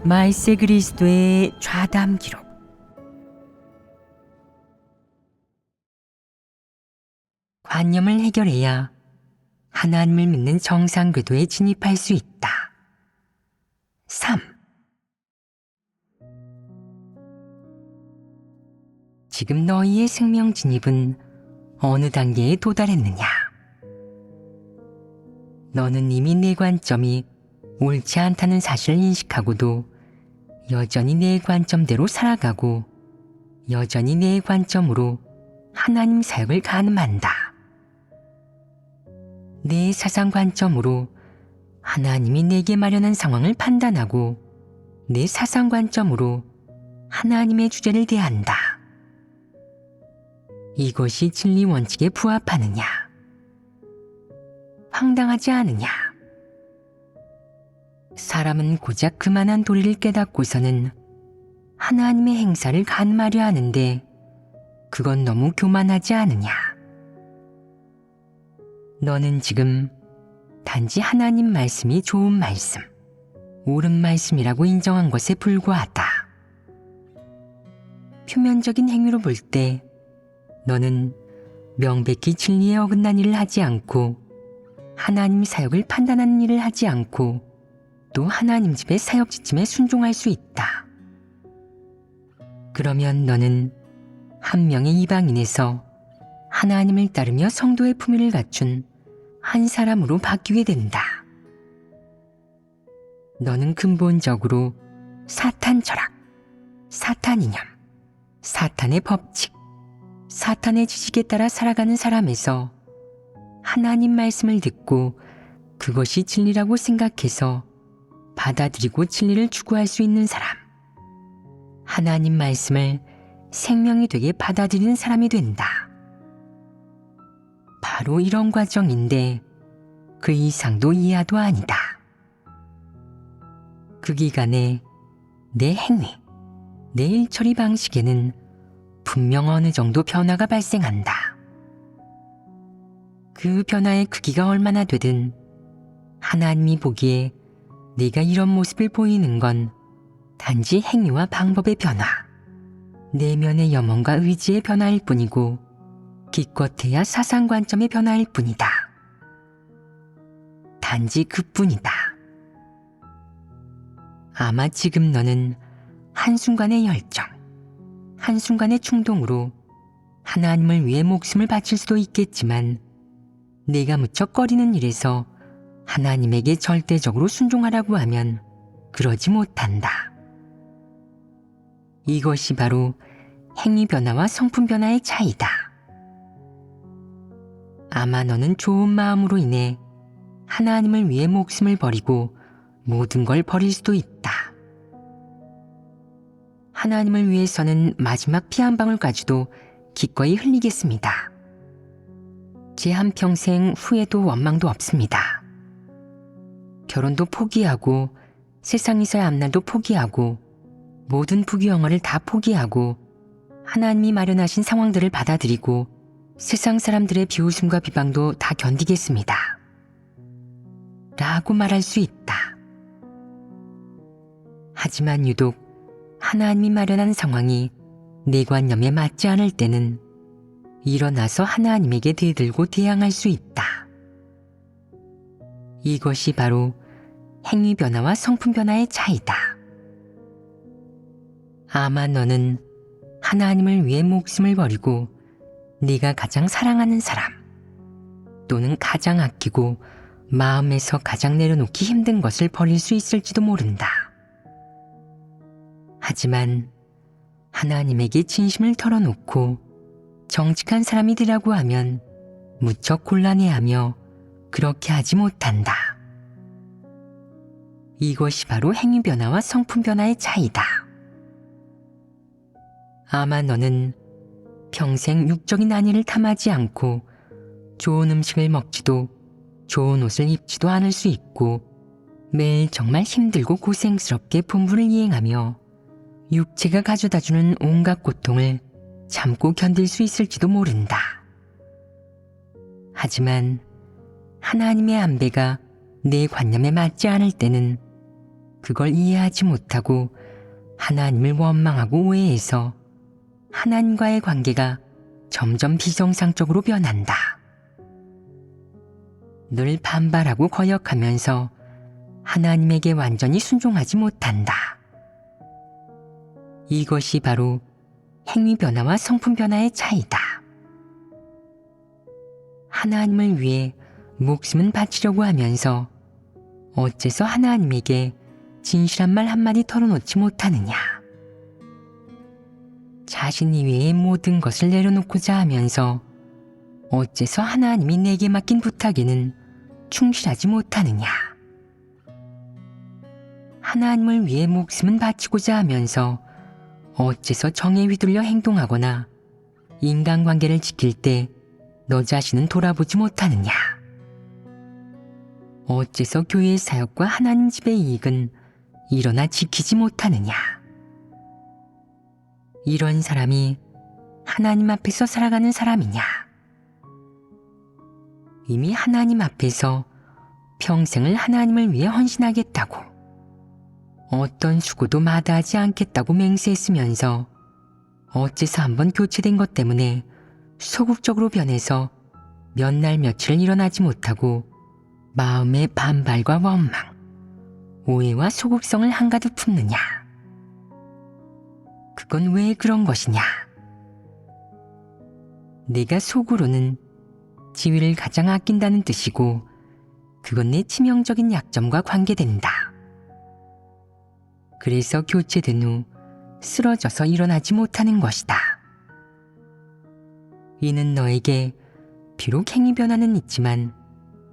말세 그리스도의 좌담 기록. 관념을 해결해야 하나님을 믿는 정상 궤도에 진입할 수 있다. 3. 지금 너희의 생명 진입은 어느 단계에 도달했느냐? 너는 이미 내 관점이 옳지 않다는 사실을 인식하고도 여전히 내 관점대로 살아가고 여전히 내 관점으로 하나님 사역을 가늠한다. 내 사상 관점으로 하나님이 내게 마련한 상황을 판단하고 내 사상 관점으로 하나님의 주제를 대한다. 이것이 진리 원칙에 부합하느냐? 황당하지 않으냐? 사람은 고작 그만한 도리를 깨닫고서는 하나님의 행사를 가늠하려 하는데 그건 너무 교만하지 않으냐? 너는 지금 단지 하나님 말씀이 좋은 말씀, 옳은 말씀이라고 인정한 것에 불과하다. 표면적인 행위로 볼 때 너는 명백히 진리에 어긋난 일을 하지 않고 하나님 사역을 판단하는 일을 하지 않고 또 하나님 집의 사역 지침에 순종할 수 있다. 그러면 너는 한 명의 이방인에서 하나님을 따르며 성도의 품위를 갖춘 한 사람으로 바뀌게 된다. 너는 근본적으로 사탄 철학, 사탄 이념, 사탄의 법칙, 사탄의 지식에 따라 살아가는 사람에서 하나님 말씀을 듣고 그것이 진리라고 생각해서 받아들이고 진리를 추구할 수 있는 사람, 하나님 말씀을 생명이 되게 받아들이는 사람이 된다. 바로 이런 과정인데 그 이상도 이하도 아니다. 그 기간에 내 행위, 내 일처리 방식에는 분명 어느 정도 변화가 발생한다. 그 변화의 크기가 얼마나 되든 하나님이 보기에 네가 이런 모습을 보이는 건 단지 행위와 방법의 변화, 내면의 염원과 의지의 변화일 뿐이고 기껏해야 사상관점의 변화일 뿐이다. 단지 그뿐이다. 아마 지금 너는 한순간의 열정, 한순간의 충동으로 하나님을 위해 목숨을 바칠 수도 있겠지만 내가 무척 꺼리는 일에서 하나님에게 절대적으로 순종하라고 하면 그러지 못한다. 이것이 바로 행위 변화와 성품 변화의 차이다. 아마 너는 좋은 마음으로 인해 하나님을 위해 목숨을 버리고 모든 걸 버릴 수도 있다. 하나님을 위해서는 마지막 피 한 방울까지도 기꺼이 흘리겠습니다. 제 한평생 후회도 원망도 없습니다. 결혼도 포기하고 세상에서의 앞날도 포기하고 모든 부귀영화를 다 포기하고 하나님이 마련하신 상황들을 받아들이고 세상 사람들의 비웃음과 비방도 다 견디겠습니다. 라고 말할 수 있다. 하지만 유독 하나님이 마련한 상황이 내 관념에 맞지 않을 때는 일어나서 하나님에게 대들고 대항할 수 있다. 이것이 바로 행위 변화와 성품 변화의 차이다. 아마 너는 하나님을 위해 목숨을 버리고 네가 가장 사랑하는 사람 또는 가장 아끼고 마음에서 가장 내려놓기 힘든 것을 버릴 수 있을지도 모른다. 하지만 하나님에게 진심을 털어놓고 정직한 사람이 되라고 하면 무척 곤란해하며 그렇게 하지 못한다. 이것이 바로 행위 변화와 성품 변화의 차이다. 아마 너는 평생 육적인 안위를 탐하지 않고 좋은 음식을 먹지도 좋은 옷을 입지도 않을 수 있고 매일 정말 힘들고 고생스럽게 본분을 이행하며 육체가 가져다주는 온갖 고통을 참고 견딜 수 있을지도 모른다. 하지만 하나님의 안배가 내 관념에 맞지 않을 때는 그걸 이해하지 못하고 하나님을 원망하고 오해해서 하나님과의 관계가 점점 비정상적으로 변한다. 늘 반발하고 거역하면서 하나님에게 완전히 순종하지 못한다. 이것이 바로 행위 변화와 성품 변화의 차이다. 하나님을 위해 목숨은 바치려고 하면서 어째서 하나님에게 진실한 말 한마디 털어놓지 못하느냐. 자신 이외의 모든 것을 내려놓고자 하면서 어째서 하나님이 내게 맡긴 부탁에는 충실하지 못하느냐. 하나님을 위해 목숨은 바치고자 하면서 어째서 정에 휘둘려 행동하거나 인간관계를 지킬 때 너 자신은 돌아보지 못하느냐. 어째서 교회의 사역과 하나님 집의 이익은 일어나 지키지 못하느냐. 이런 사람이 하나님 앞에서 살아가는 사람이냐. 이미 하나님 앞에서 평생을 하나님을 위해 헌신하겠다고, 어떤 수고도 마다하지 않겠다고 맹세했으면서 어째서 한번 교체된 것 때문에 소극적으로 변해서 몇 날 며칠 일어나지 못하고 마음의 반발과 원망, 오해와 소극성을 한가득 품느냐. 그건 왜 그런 것이냐. 내가 속으로는 지위를 가장 아낀다는 뜻이고 그건 내 치명적인 약점과 관계된다. 그래서 교체된 후 쓰러져서 일어나지 못하는 것이다. 이는 너에게 비록 행위 변화는 있지만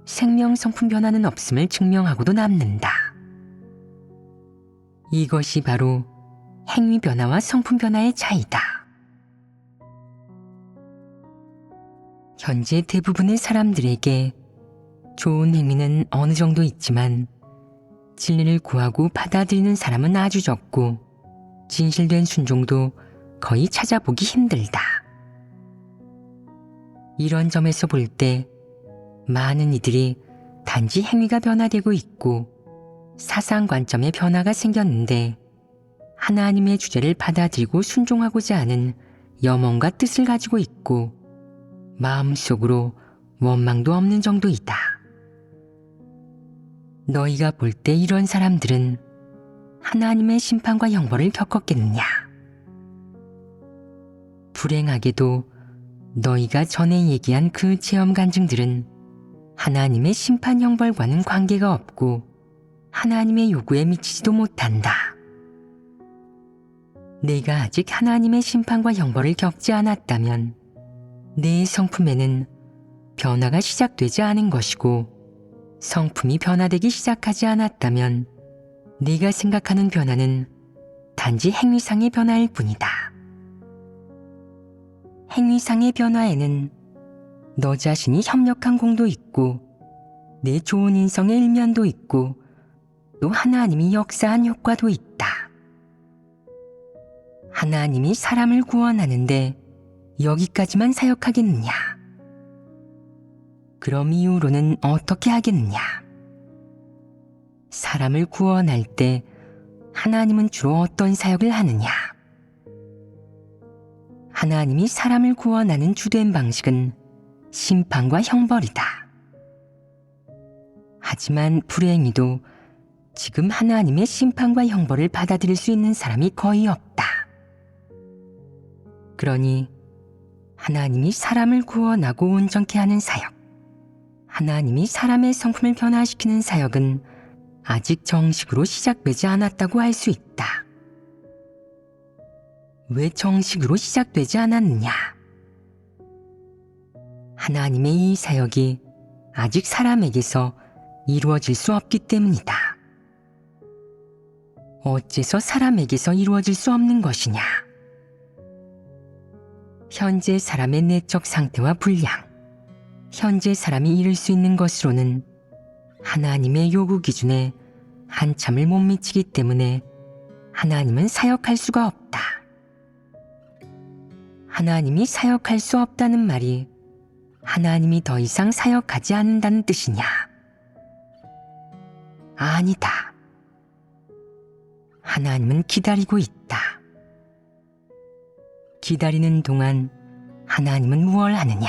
생명 성품 변화는 없음을 증명하고도 남는다. 이것이 바로 행위 변화와 성품 변화의 차이다. 현재 대부분의 사람들에게 좋은 행위는 어느 정도 있지만 진리를 구하고 받아들이는 사람은 아주 적고 진실된 순종도 거의 찾아보기 힘들다. 이런 점에서 볼 때 많은 이들이 단지 행위가 변화되고 있고 사상 관점의 변화가 생겼는데 하나님의 주제를 받아들이고 순종하고자 하는 염원과 뜻을 가지고 있고 마음속으로 원망도 없는 정도이다. 너희가 볼 때 이런 사람들은 하나님의 심판과 형벌을 겪었겠느냐? 불행하게도 너희가 전에 얘기한 그 체험 간증들은 하나님의 심판 형벌과는 관계가 없고 하나님의 요구에 미치지도 못한다. 내가 아직 하나님의 심판과 형벌을 겪지 않았다면 내 성품에는 변화가 시작되지 않은 것이고 성품이 변화되기 시작하지 않았다면 네가 생각하는 변화는 단지 행위상의 변화일 뿐이다. 행위상의 변화에는 너 자신이 협력한 공도 있고 내 좋은 인성의 일면도 있고 또 하나님이 역사한 효과도 있다. 하나님이 사람을 구원하는데 여기까지만 사역하겠느냐? 그럼 이후로는 어떻게 하겠느냐? 사람을 구원할 때 하나님은 주로 어떤 사역을 하느냐? 하나님이 사람을 구원하는 주된 방식은 심판과 형벌이다. 하지만 불행히도 지금 하나님의 심판과 형벌을 받아들일 수 있는 사람이 거의 없다. 그러니 하나님이 사람을 구원하고 온전케 하는 사역, 하나님이 사람의 성품을 변화시키는 사역은 아직 정식으로 시작되지 않았다고 할 수 있다. 왜 정식으로 시작되지 않았느냐? 하나님의 이 사역이 아직 사람에게서 이루어질 수 없기 때문이다. 어째서 사람에게서 이루어질 수 없는 것이냐? 현재 사람의 내적 상태와 분량, 현재 사람이 이룰 수 있는 것으로는 하나님의 요구 기준에 한참을 못 미치기 때문에 하나님은 사역할 수가 없다. 하나님이 사역할 수 없다는 말이 하나님이 더 이상 사역하지 않는다는 뜻이냐? 아니다. 하나님은 기다리고 있다. 기다리는 동안 하나님은 무얼 하느냐?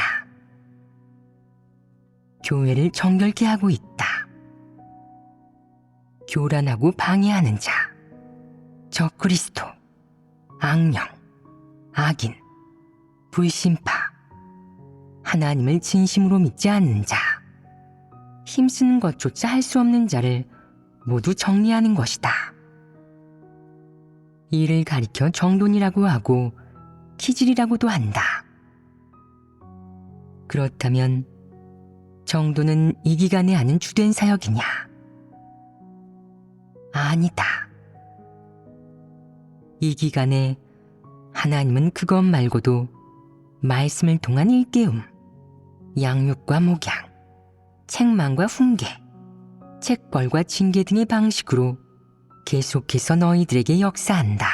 교회를 정결케 하고 있다. 교란하고 방해하는 자, 적그리스도, 악령, 악인, 불신파, 하나님을 진심으로 믿지 않는 자, 힘쓰는 것조차 할 수 없는 자를 모두 정리하는 것이다. 이를 가리켜 정돈이라고 하고 키질이라고도 한다. 그렇다면 정돈은 이 기간에 하는 주된 사역이냐? 아니다. 이 기간에 하나님은 그것 말고도 말씀을 통한 일깨움, 양육과 목양, 책망과 훈계, 책벌과 징계 등의 방식으로 계속해서 너희들에게 역사한다.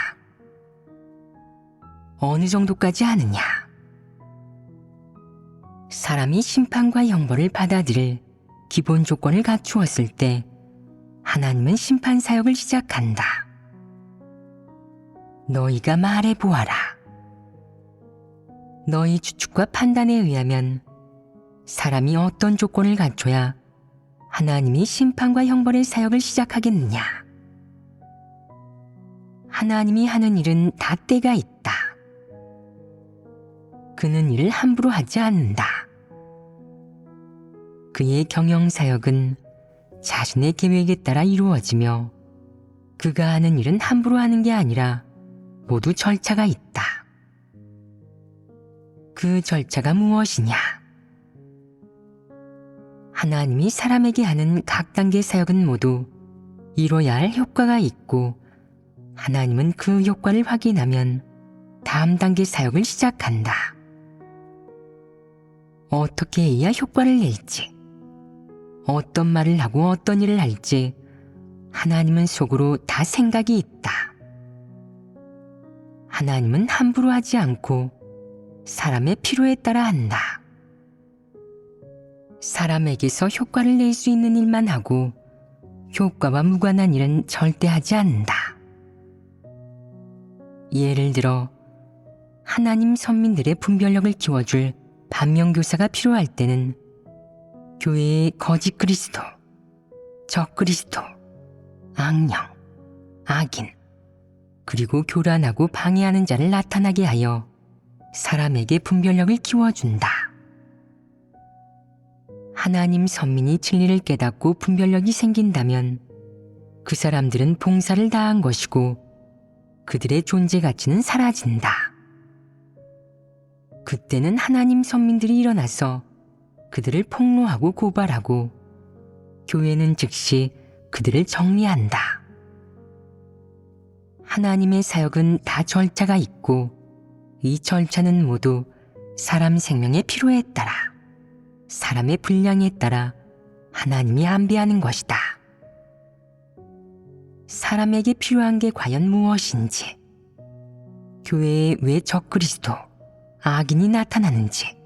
어느 정도까지 하느냐? 사람이 심판과 형벌을 받아들일 기본 조건을 갖추었을 때 하나님은 심판 사역을 시작한다. 너희가 말해 보아라. 너희 추측과 판단에 의하면 사람이 어떤 조건을 갖춰야 하나님이 심판과 형벌의 사역을 시작하겠느냐? 하나님이 하는 일은 다 때가 있다. 그는 일을 함부로 하지 않는다. 그의 경영사역은 자신의 계획에 따라 이루어지며 그가 하는 일은 함부로 하는 게 아니라 모두 절차가 있다. 그 절차가 무엇이냐? 하나님이 사람에게 하는 각 단계 사역은 모두 이뤄야 할 효과가 있고 하나님은 그 효과를 확인하면 다음 단계 사역을 시작한다. 어떻게 해야 효과를 낼지, 어떤 말을 하고 어떤 일을 할지 하나님은 속으로 다 생각이 있다. 하나님은 함부로 하지 않고 사람의 필요에 따라 한다. 사람에게서 효과를 낼 수 있는 일만 하고 효과와 무관한 일은 절대 하지 않는다. 예를 들어 하나님 선민들의 분별력을 키워줄 반면교사가 필요할 때는 교회의 거짓 그리스도, 적 그리스도, 악령, 악인, 그리고 교란하고 방해하는 자를 나타나게 하여 사람에게 분별력을 키워준다. 하나님 선민이 진리를 깨닫고 분별력이 생긴다면 그 사람들은 봉사를 다한 것이고 그들의 존재 가치는 사라진다. 그때는 하나님 선민들이 일어나서 그들을 폭로하고 고발하고 교회는 즉시 그들을 정리한다. 하나님의 사역은 다 절차가 있고 이 절차는 모두 사람 생명의 필요에 따라 사람의 분량에 따라 하나님이 안배하는 것이다. 사람에게 필요한 게 과연 무엇인지, 교회에 왜 적그리스도, 악인이 나타나는지,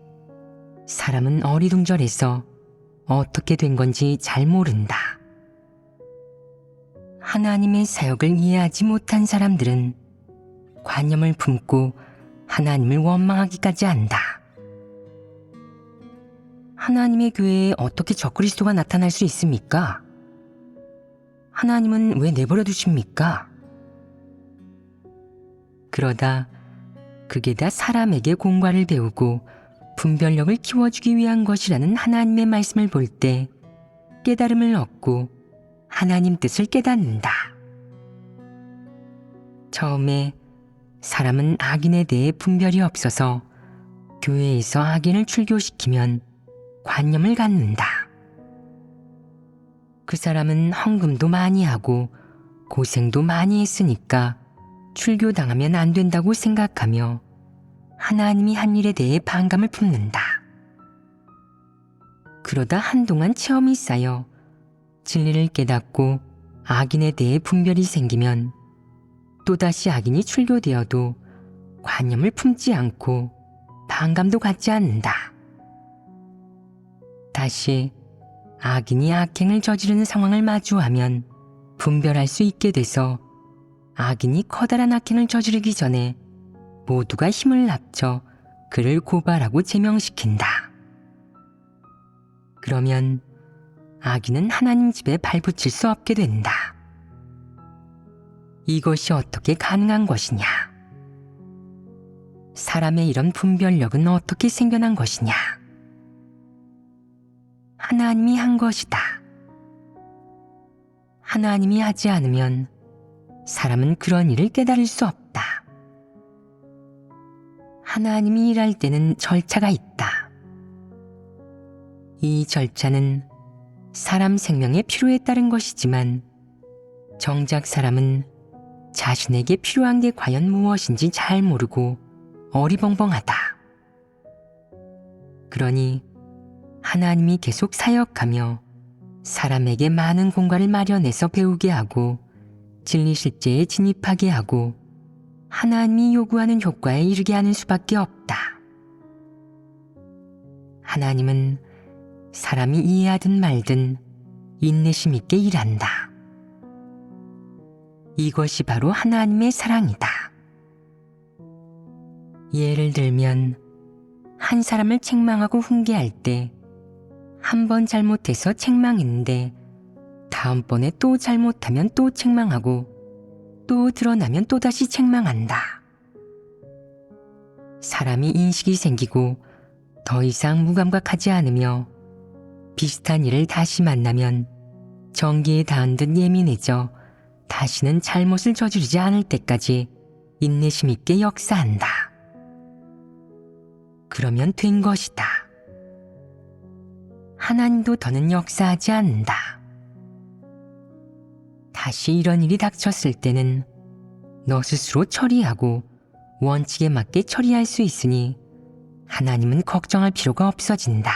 사람은 어리둥절해서 어떻게 된 건지 잘 모른다. 하나님의 사역을 이해하지 못한 사람들은 관념을 품고 하나님을 원망하기까지 한다. 하나님의 교회에 어떻게 적그리스도가 나타날 수 있습니까? 하나님은 왜 내버려 두십니까? 그러다 그게 다 사람에게 공과를 배우고 분별력을 키워주기 위한 것이라는 하나님의 말씀을 볼 때 깨달음을 얻고 하나님 뜻을 깨닫는다. 처음에 사람은 악인에 대해 분별이 없어서 교회에서 악인을 출교시키면 관념을 갖는다. 그 사람은 헌금도 많이 하고 고생도 많이 했으니까 출교당하면 안 된다고 생각하며 하나님이 한 일에 대해 반감을 품는다. 그러다 한동안 체험이 쌓여 진리를 깨닫고 악인에 대해 분별이 생기면 또다시 악인이 출교되어도 관념을 품지 않고 반감도 갖지 않는다. 다시 악인이 악행을 저지르는 상황을 마주하면 분별할 수 있게 돼서 악인이 커다란 악행을 저지르기 전에 모두가 힘을 합쳐 그를 고발하고 제명시킨다. 그러면 악인은 하나님 집에 발붙일 수 없게 된다. 이것이 어떻게 가능한 것이냐? 사람의 이런 분별력은 어떻게 생겨난 것이냐? 하나님이 한 것이다. 하나님이 하지 않으면 사람은 그런 일을 깨달을 수 없다. 하나님이 일할 때는 절차가 있다. 이 절차는 사람 생명의 필요에 따른 것이지만 정작 사람은 자신에게 필요한 게 과연 무엇인지 잘 모르고 어리벙벙하다. 그러니 하나님이 계속 사역하며 사람에게 많은 공간을 마련해서 배우게 하고 진리 실제에 진입하게 하고 하나님이 요구하는 효과에 이르게 하는 수밖에 없다. 하나님은 사람이 이해하든 말든 인내심 있게 일한다. 이것이 바로 하나님의 사랑이다. 예를 들면 한 사람을 책망하고 훈계할 때 한 번 잘못해서 책망했는데 다음번에 또 잘못하면 또 책망하고 또 드러나면 또다시 책망한다. 사람이 인식이 생기고 더 이상 무감각하지 않으며 비슷한 일을 다시 만나면 전기에 닿은 듯 예민해져 다시는 잘못을 저지르지 않을 때까지 인내심 있게 역사한다. 그러면 된 것이다. 하나님도 더는 역사하지 않는다. 다시 이런 일이 닥쳤을 때는 너 스스로 처리하고 원칙에 맞게 처리할 수 있으니 하나님은 걱정할 필요가 없어진다.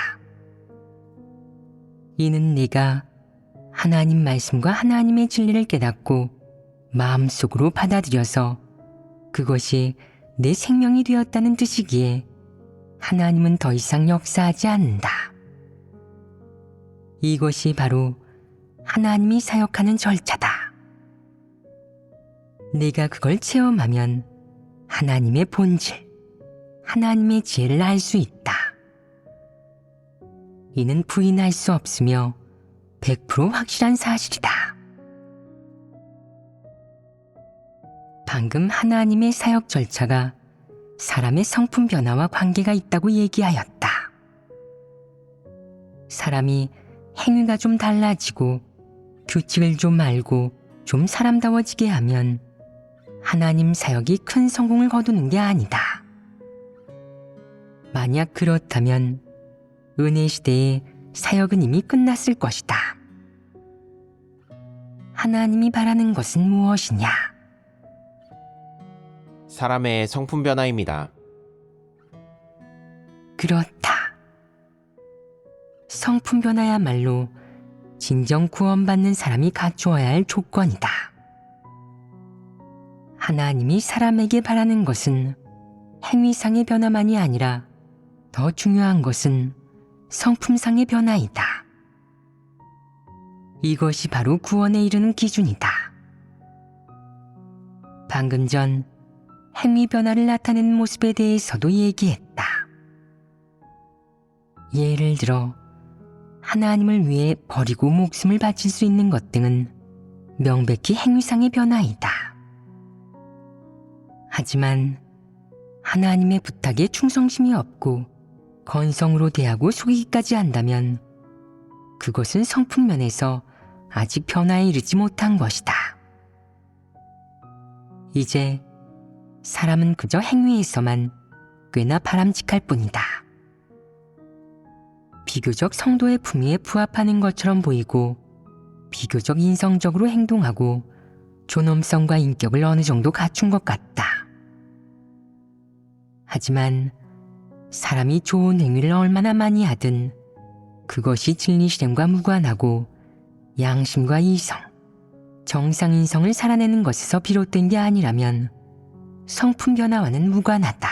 이는 네가 하나님 말씀과 하나님의 진리를 깨닫고 마음속으로 받아들여서 그것이 내 생명이 되었다는 뜻이기에 하나님은 더 이상 역사하지 않는다. 이것이 바로 하나님이 사역하는 절차다. 내가 그걸 체험하면 하나님의 본질, 하나님의 지혜를 알 수 있다. 이는 부인할 수 없으며 100% 확실한 사실이다. 방금 하나님의 사역 절차가 사람의 성품 변화와 관계가 있다고 얘기하였다. 사람이 행위가 좀 달라지고 규칙을 좀 알고 좀 사람다워지게 하면 하나님 사역이 큰 성공을 거두는 게 아니다. 만약 그렇다면 은혜 시대에 사역은 이미 끝났을 것이다. 하나님이 바라는 것은 무엇이냐? 사람의 성품 변화입니다. 그렇다. 성품 변화야말로 진정 구원받는 사람이 갖추어야 할 조건이다. 하나님이 사람에게 바라는 것은 행위상의 변화만이 아니라 더 중요한 것은 성품상의 변화이다. 이것이 바로 구원에 이르는 기준이다. 방금 전 행위 변화를 나타내는 모습에 대해서도 얘기했다. 예를 들어 하나님을 위해 버리고 목숨을 바칠 수 있는 것 등은 명백히 행위상의 변화이다. 하지만 하나님의 부탁에 충성심이 없고 건성으로 대하고 속이기까지 한다면 그것은 성품면에서 아직 변화에 이르지 못한 것이다. 이제 사람은 그저 행위에서만 꽤나 바람직할 뿐이다. 비교적 성도의 품위에 부합하는 것처럼 보이고 비교적 인성적으로 행동하고 존엄성과 인격을 어느 정도 갖춘 것 같다. 하지만 사람이 좋은 행위를 얼마나 많이 하든 그것이 진리 실행과 무관하고 양심과 이성, 정상인성을 살아내는 것에서 비롯된 게 아니라면 성품 변화와는 무관하다.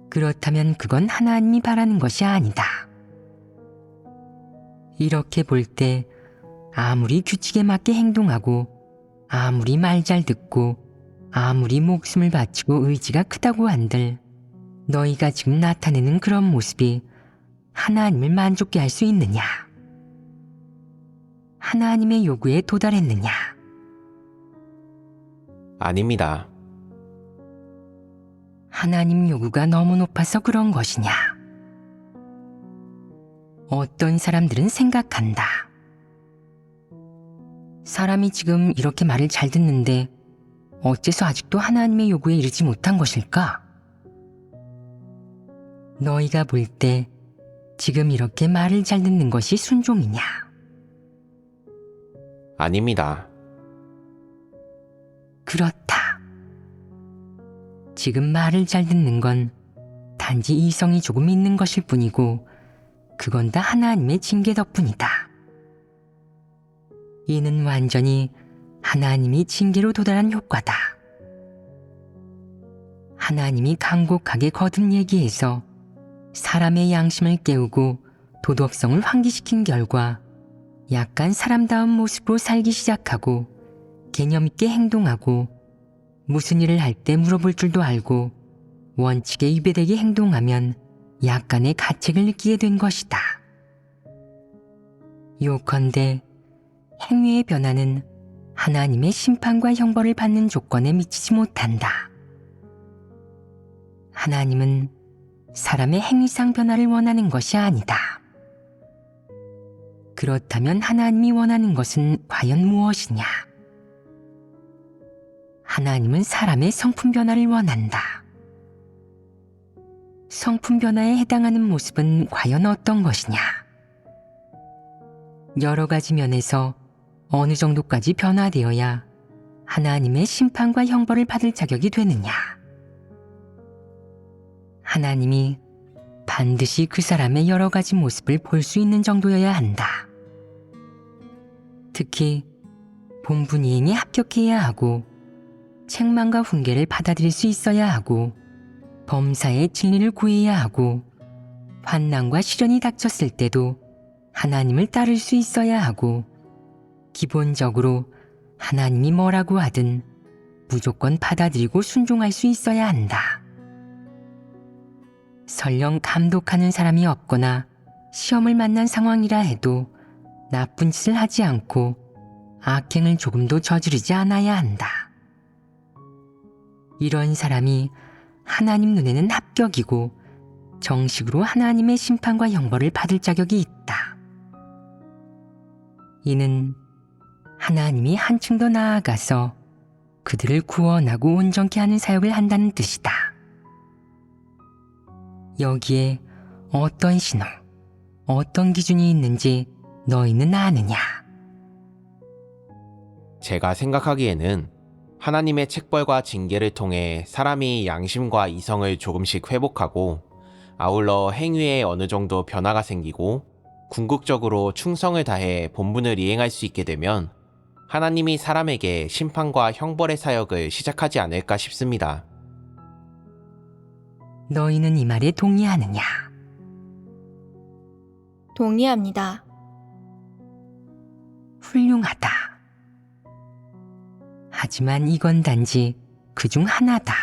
그렇다면 그건 하나님이 바라는 것이 아니다. 이렇게 볼 때 아무리 규칙에 맞게 행동하고 아무리 말 잘 듣고 아무리 목숨을 바치고 의지가 크다고 한들 너희가 지금 나타내는 그런 모습이 하나님을 만족케 할 수 있느냐? 하나님의 요구에 도달했느냐? 아닙니다. 하나님 요구가 너무 높아서 그런 것이냐? 어떤 사람들은 생각한다. 사람이 지금 이렇게 말을 잘 듣는데 어째서 아직도 하나님의 요구에 이르지 못한 것일까? 너희가 볼 때 지금 이렇게 말을 잘 듣는 것이 순종이냐? 아닙니다. 그렇다. 지금 말을 잘 듣는 건 단지 이성이 조금 있는 것일 뿐이고 그건 다 하나님의 징계 덕분이다. 이는 완전히 하나님이 징계로 도달한 효과다. 하나님이 간곡하게 거듭 얘기해서 사람의 양심을 깨우고 도덕성을 환기시킨 결과 약간 사람다운 모습으로 살기 시작하고 개념 있게 행동하고 무슨 일을 할 때 물어볼 줄도 알고 원칙에 위배되게 행동하면 약간의 가책을 느끼게 된 것이다. 요컨대 행위의 변화는 하나님의 심판과 형벌을 받는 조건에 미치지 못한다. 하나님은 사람의 행위상 변화를 원하는 것이 아니다. 그렇다면 하나님이 원하는 것은 과연 무엇이냐? 하나님은 사람의 성품 변화를 원한다. 성품 변화에 해당하는 모습은 과연 어떤 것이냐? 여러 가지 면에서 어느 정도까지 변화되어야 하나님의 심판과 형벌을 받을 자격이 되느냐? 하나님이 반드시 그 사람의 여러 가지 모습을 볼 수 있는 정도여야 한다. 특히 본분 이행에 합격해야 하고 책망과 훈계를 받아들일 수 있어야 하고 범사의 진리를 구해야 하고 환난과 시련이 닥쳤을 때도 하나님을 따를 수 있어야 하고 기본적으로 하나님이 뭐라고 하든 무조건 받아들이고 순종할 수 있어야 한다. 설령 감독하는 사람이 없거나 시험을 만난 상황이라 해도 나쁜 짓을 하지 않고 악행을 조금도 저지르지 않아야 한다. 이런 사람이 하나님 눈에는 합격이고 정식으로 하나님의 심판과 형벌을 받을 자격이 있다. 이는 하나님이 한층 더 나아가서 그들을 구원하고 온전케 하는 사역을 한다는 뜻이다. 여기에 어떤 신호, 어떤 기준이 있는지 너희는 아느냐? 제가 생각하기에는 하나님의 책벌과 징계를 통해 사람이 양심과 이성을 조금씩 회복하고 아울러 행위에 어느 정도 변화가 생기고 궁극적으로 충성을 다해 본분을 이행할 수 있게 되면 하나님이 사람에게 심판과 형벌의 사역을 시작하지 않을까 싶습니다. 너희는 이 말에 동의하느냐? 동의합니다. 훌륭하다. 하지만 이건 단지 그중 하나다.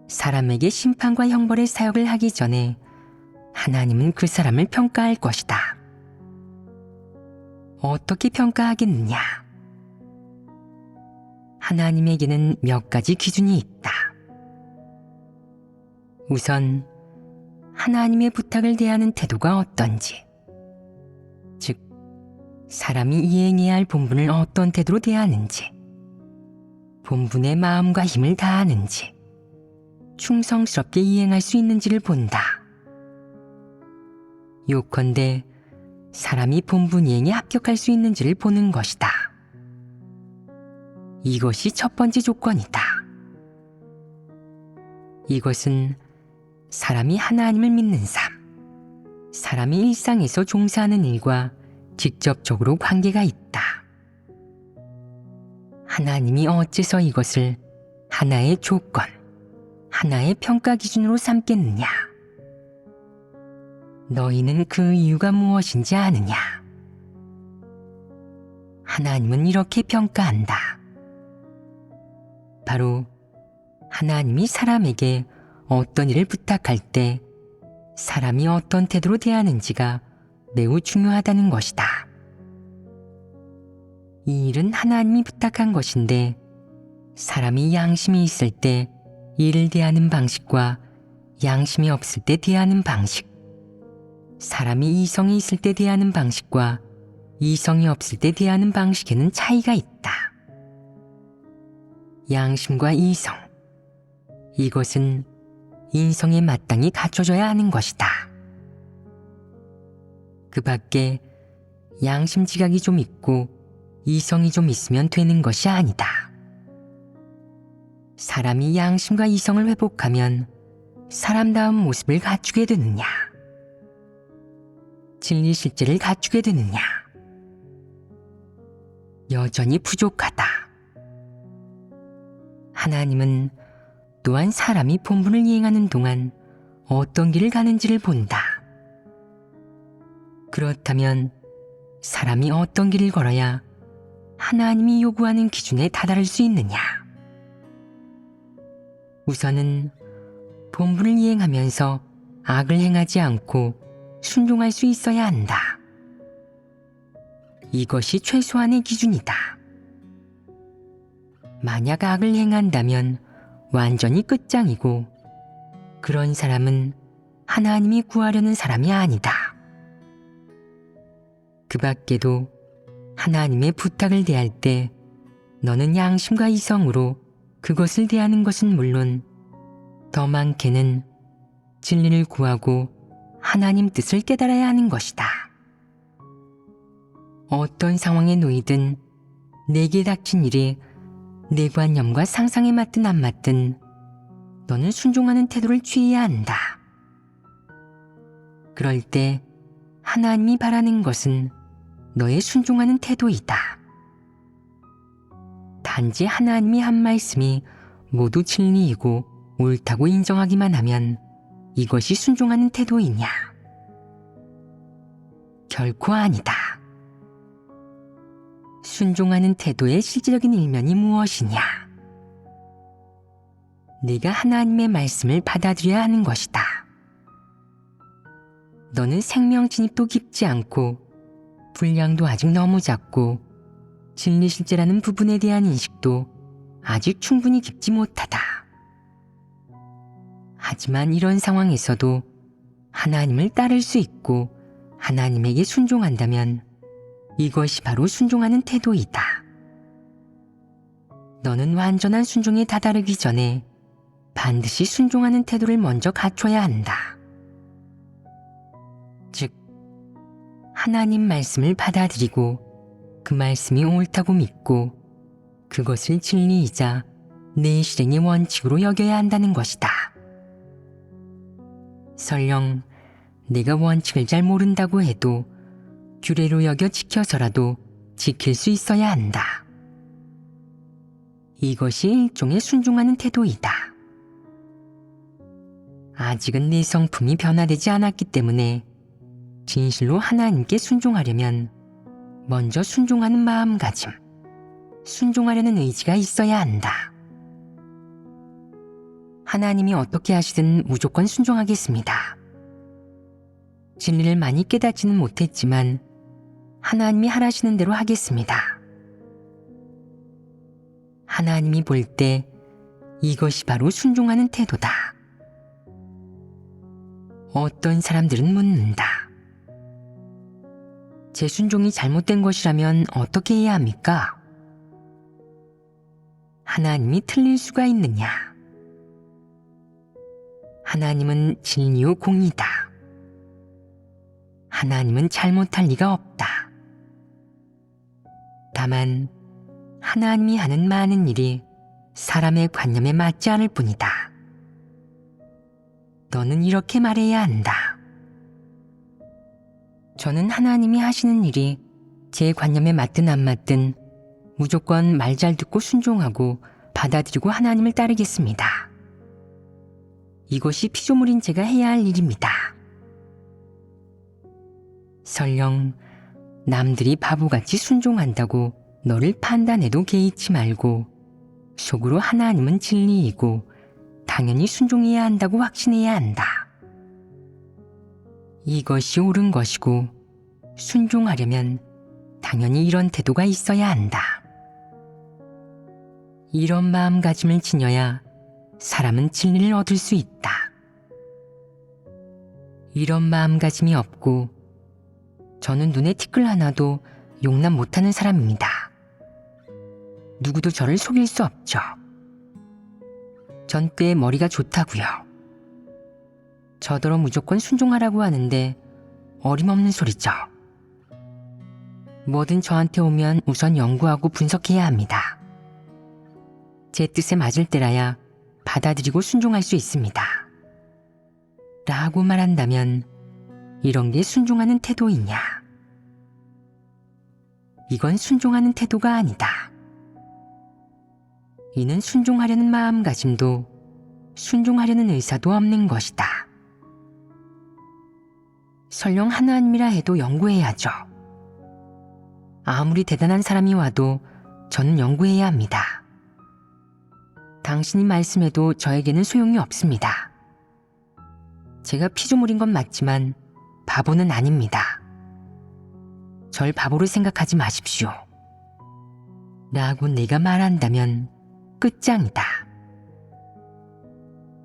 사람에게 심판과 형벌의 사역을 하기 전에 하나님은 그 사람을 평가할 것이다. 어떻게 평가하겠느냐? 하나님에게는 몇 가지 기준이 있다. 우선 하나님의 부탁을 대하는 태도가 어떤지, 즉 사람이 이행해야 할 본분을 어떤 태도로 대하는지, 본분의 마음과 힘을 다하는지, 충성스럽게 이행할 수 있는지를 본다. 요컨대 사람이 본분 이행에 합격할 수 있는지를 보는 것이다. 이것이 첫 번째 조건이다. 이것은 사람이 하나님을 믿는 삶, 사람이 일상에서 종사하는 일과 직접적으로 관계가 있다. 하나님이 어째서 이것을 하나의 조건, 하나의 평가 기준으로 삼겠느냐? 너희는 그 이유가 무엇인지 아느냐? 하나님은 이렇게 평가한다. 바로 하나님이 사람에게 어떤 일을 부탁할 때 사람이 어떤 태도로 대하는지가 매우 중요하다는 것이다. 이 일은 하나님이 부탁한 것인데 사람이 양심이 있을 때 일을 대하는 방식과 양심이 없을 때 대하는 방식, 사람이 이성이 있을 때 대하는 방식과 이성이 없을 때 대하는 방식에는 차이가 있다. 양심과 이성, 이것은 인성에 마땅히 갖춰져야 하는 것이다. 그 밖에 양심 지각이 좀 있고 이성이 좀 있으면 되는 것이 아니다. 사람이 양심과 이성을 회복하면 사람다운 모습을 갖추게 되느냐? 진리 실제를 갖추게 되느냐? 여전히 부족하다. 하나님은 또한 사람이 본분을 이행하는 동안 어떤 길을 가는지를 본다. 그렇다면 사람이 어떤 길을 걸어야 하나님이 요구하는 기준에 다다를 수 있느냐? 우선은 본분을 이행하면서 악을 행하지 않고 순종할 수 있어야 한다. 이것이 최소한의 기준이다. 만약 악을 행한다면 완전히 끝장이고 그런 사람은 하나님이 구하려는 사람이 아니다. 그 밖에도 하나님의 부탁을 대할 때 너는 양심과 이성으로 그것을 대하는 것은 물론 더 많게는 진리를 구하고 하나님 뜻을 깨달아야 하는 것이다. 어떤 상황에 놓이든 내게 닥친 일이 내 관념과 상상에 맞든 안 맞든 너는 순종하는 태도를 취해야 한다. 그럴 때 하나님이 바라는 것은 너의 순종하는 태도이다. 단지 하나님이 한 말씀이 모두 진리이고 옳다고 인정하기만 하면 이것이 순종하는 태도이냐? 결코 아니다. 순종하는 태도의 실질적인 일면이 무엇이냐? 네가 하나님의 말씀을 받아들여야 하는 것이다. 너는 생명 진입도 깊지 않고 분량도 아직 너무 작고 진리 실제라는 부분에 대한 인식도 아직 충분히 깊지 못하다. 하지만 이런 상황에서도 하나님을 따를 수 있고 하나님에게 순종한다면 이것이 바로 순종하는 태도이다. 너는 완전한 순종에 다다르기 전에 반드시 순종하는 태도를 먼저 갖춰야 한다. 즉, 하나님 말씀을 받아들이고 그 말씀이 옳다고 믿고 그것을 진리이자 내 실행의 원칙으로 여겨야 한다는 것이다. 설령 내가 원칙을 잘 모른다고 해도 규례로 여겨 지켜서라도 지킬 수 있어야 한다. 이것이 일종의 순종하는 태도이다. 아직은 내 성품이 변화되지 않았기 때문에 진실로 하나님께 순종하려면 먼저 순종하는 마음가짐, 순종하려는 의지가 있어야 한다. 하나님이 어떻게 하시든 무조건 순종하겠습니다. 진리를 많이 깨닫지는 못했지만 하나님이 하라시는 대로 하겠습니다. 하나님이 볼 때 이것이 바로 순종하는 태도다. 어떤 사람들은 묻는다. 제 순종이 잘못된 것이라면 어떻게 해야 합니까? 하나님이 틀릴 수가 있느냐? 하나님은 진리요 공이다. 하나님은 잘못할 리가 없다. 다만 하나님이 하는 많은 일이 사람의 관념에 맞지 않을 뿐이다. 너는 이렇게 말해야 한다. 저는 하나님이 하시는 일이 제 관념에 맞든 안 맞든 무조건 말 잘 듣고 순종하고 받아들이고 하나님을 따르겠습니다. 이것이 피조물인 제가 해야 할 일입니다. 설령 남들이 바보같이 순종한다고 너를 판단해도 개의치 말고 속으로 하나님은 진리이고 당연히 순종해야 한다고 확신해야 한다. 이것이 옳은 것이고 순종하려면 당연히 이런 태도가 있어야 한다. 이런 마음가짐을 지녀야 사람은 진리를 얻을 수 있다. 이런 마음가짐이 없고 저는 눈에 티끌 하나도 용납 못하는 사람입니다. 누구도 저를 속일 수 없죠. 전 꽤 머리가 좋다고요. 저더러 무조건 순종하라고 하는데 어림없는 소리죠. 뭐든 저한테 오면 우선 연구하고 분석해야 합니다. 제 뜻에 맞을 때라야 받아들이고 순종할 수 있습니다. 라고 말한다면 이런 게 순종하는 태도이냐? 이건 순종하는 태도가 아니다. 이는 순종하려는 마음가짐도 순종하려는 의사도 없는 것이다. 설령 하나님이라 해도 연구해야죠. 아무리 대단한 사람이 와도 저는 연구해야 합니다. 당신이 말씀해도 저에게는 소용이 없습니다. 제가 피조물인 건 맞지만 바보는 아닙니다. 절 바보로 생각하지 마십시오. 라고 내가 말한다면 끝장이다.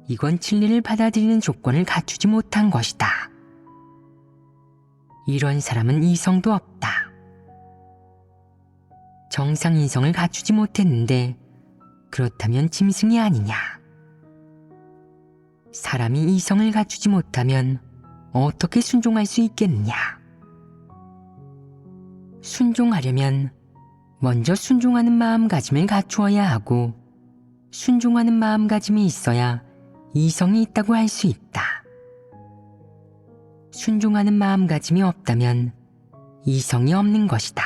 이건 진리를 받아들이는 조건을 갖추지 못한 것이다. 이런 사람은 이성도 없다. 정상 이성을 갖추지 못했는데 그렇다면 짐승이 아니냐? 사람이 이성을 갖추지 못하면 어떻게 순종할 수 있겠느냐? 순종하려면 먼저 순종하는 마음가짐을 갖추어야 하고 순종하는 마음가짐이 있어야 이성이 있다고 할 수 있다. 순종하는 마음가짐이 없다면 이성이 없는 것이다.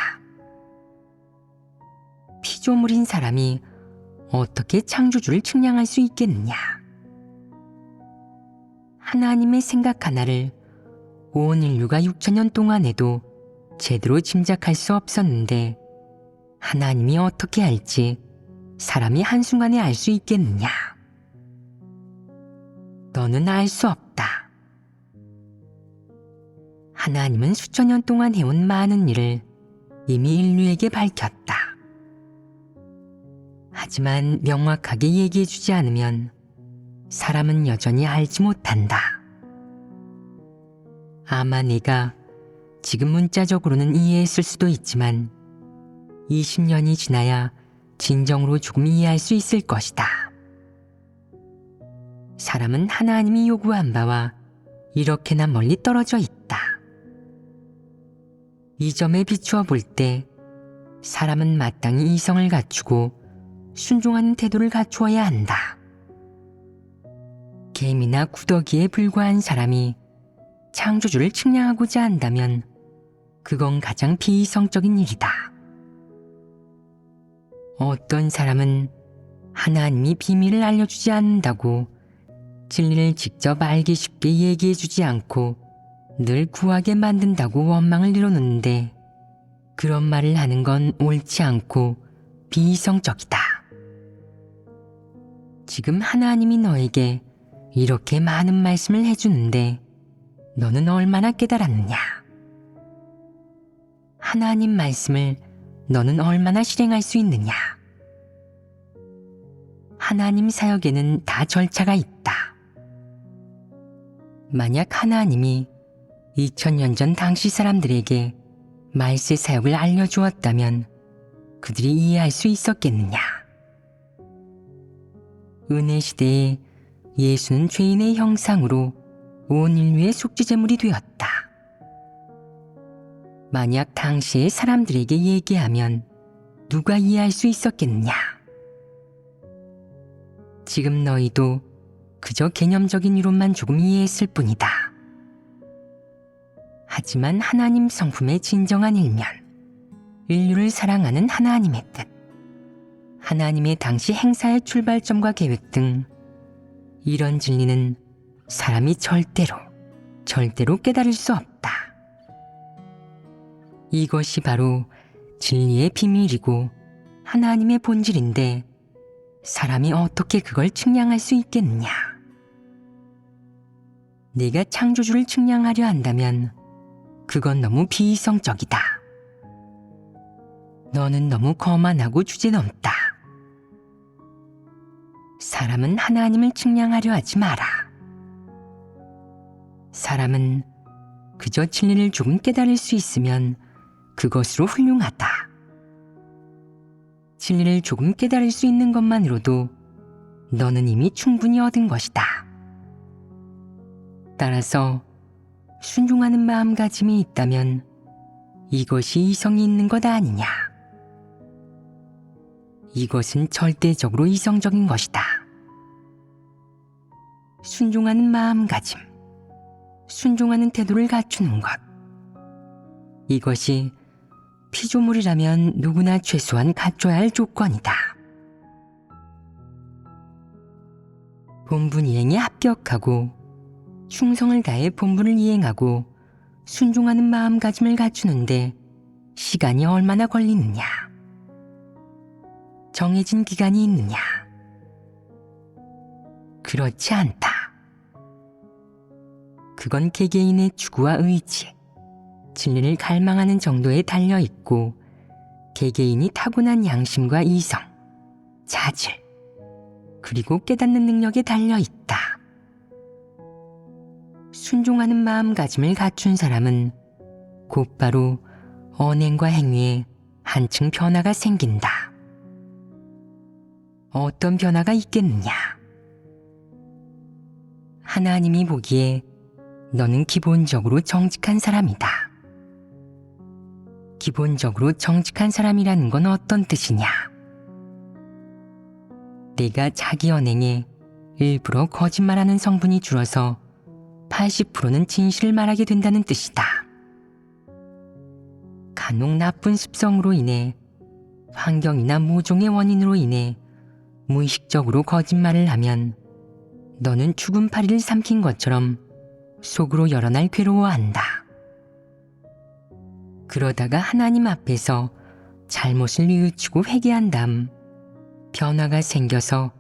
피조물인 사람이 어떻게 창조주를 측량할 수 있겠느냐? 하나님의 생각 하나를 온 인류가 6천년 동안에도 제대로 짐작할 수 없었는데 하나님이 어떻게 알지 사람이 한순간에 알 수 있겠느냐? 너는 알 수 없다. 하나님은 수천 년 동안 해온 많은 일을 이미 인류에게 밝혔다. 하지만 명확하게 얘기해주지 않으면 사람은 여전히 알지 못한다. 아마 내가 지금 문자적으로는 이해했을 수도 있지만 20년이 지나야 진정으로 조금 이해할 수 있을 것이다. 사람은 하나님이 요구한 바와 이렇게나 멀리 떨어져 있다. 이 점에 비추어 볼 때 사람은 마땅히 이성을 갖추고 순종하는 태도를 갖추어야 한다. 개미나 구더기에 불과한 사람이 창조주를 측량하고자 한다면 그건 가장 비이성적인 일이다. 어떤 사람은 하나님이 비밀을 알려주지 않는다고 진리를 직접 알기 쉽게 얘기해주지 않고 늘 구하게 만든다고 원망을 이뤄놓는데 그런 말을 하는 건 옳지 않고 비이성적이다. 지금 하나님이 너에게 이렇게 많은 말씀을 해주는데 너는 얼마나 깨달았느냐? 하나님 말씀을 너는 얼마나 실행할 수 있느냐? 하나님 사역에는 다 절차가 있다. 만약 하나님이 2000년 전 당시 사람들에게 말세 사역을 알려주었다면 그들이 이해할 수 있었겠느냐? 은혜 시대에 예수는 죄인의 형상으로 온 인류의 속죄제물이 되었다. 만약 당시의 사람들에게 얘기하면 누가 이해할 수 있었겠느냐? 지금 너희도 그저 개념적인 이론만 조금 이해했을 뿐이다. 하지만 하나님 성품의 진정한 일면, 인류를 사랑하는 하나님의 뜻, 하나님의 당시 행사의 출발점과 계획 등 이런 진리는 사람이 절대로 깨달을 수 없다. 이것이 바로 진리의 비밀이고 하나님의 본질인데 사람이 어떻게 그걸 측량할 수 있겠느냐? 내가 창조주를 측량하려 한다면 그건 너무 비이성적이다. 너는 너무 거만하고 주제넘다. 사람은 하나님을 측량하려 하지 마라. 사람은 그저 진리를 조금 깨달을 수 있으면 그것으로 훌륭하다. 진리를 조금 깨달을 수 있는 것만으로도 너는 이미 충분히 얻은 것이다. 따라서 순종하는 마음가짐이 있다면 이것이 이성이 있는 것 아니냐. 이것은 절대적으로 이성적인 것이다. 순종하는 마음가짐, 순종하는 태도를 갖추는 것. 이것이 피조물이라면 누구나 최소한 갖춰야 할 조건이다. 본분 이행에 합격하고 충성을 다해 본분을 이행하고 순종하는 마음가짐을 갖추는데 시간이 얼마나 걸리느냐? 정해진 기간이 있느냐? 그렇지 않다. 그건 개개인의 추구와 의지, 진리를 갈망하는 정도에 달려있고 개개인이 타고난 양심과 이성, 자질, 그리고 깨닫는 능력에 달려있다. 순종하는 마음가짐을 갖춘 사람은 곧바로 언행과 행위에 한층 변화가 생긴다. 어떤 변화가 있겠느냐? 하나님이 보기에 너는 기본적으로 정직한 사람이다. 기본적으로 정직한 사람이라는 건 어떤 뜻이냐? 내가 자기 언행에 일부러 거짓말하는 성분이 줄어서 80%는 진실을 말하게 된다는 뜻이다. 간혹 나쁜 습성으로 인해 환경이나 모종의 원인으로 인해 무의식적으로 거짓말을 하면 너는 죽은 파리를 삼킨 것처럼 속으로 여러 날 괴로워한다. 그러다가 하나님 앞에서 잘못을 뉘우치고 회개한 다음 변화가 생겨서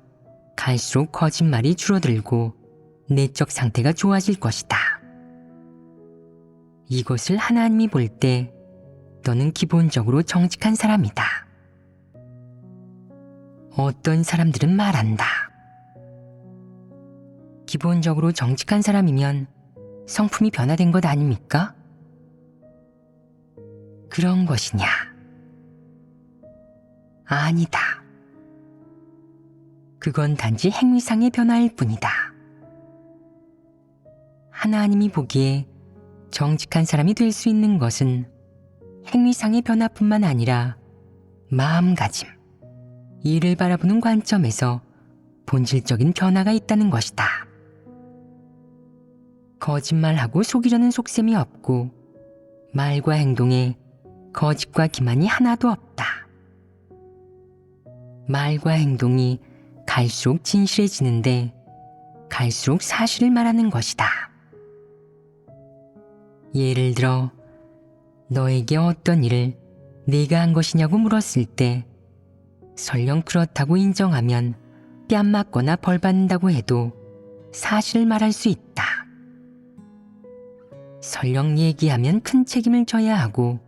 갈수록 거짓말이 줄어들고 내적 상태가 좋아질 것이다. 이것을 하나님이 볼 때 너는 기본적으로 정직한 사람이다. 어떤 사람들은 말한다. 기본적으로 정직한 사람이면 성품이 변화된 것 아닙니까? 그런 것이냐? 아니다. 그건 단지 행위상의 변화일 뿐이다. 하나님이 보기에 정직한 사람이 될 수 있는 것은 행위상의 변화뿐만 아니라 마음가짐, 일을 바라보는 관점에서 본질적인 변화가 있다는 것이다. 거짓말하고 속이려는 속셈이 없고 말과 행동에 거짓과 기만이 하나도 없다. 말과 행동이 갈수록 진실해지는데 갈수록 사실을 말하는 것이다. 예를 들어 너에게 어떤 일을 네가 한 것이냐고 물었을 때 설령 그렇다고 인정하면 뺨 맞거나 벌 받는다고 해도 사실을 말할 수 있다. 설령 얘기하면 큰 책임을 져야 하고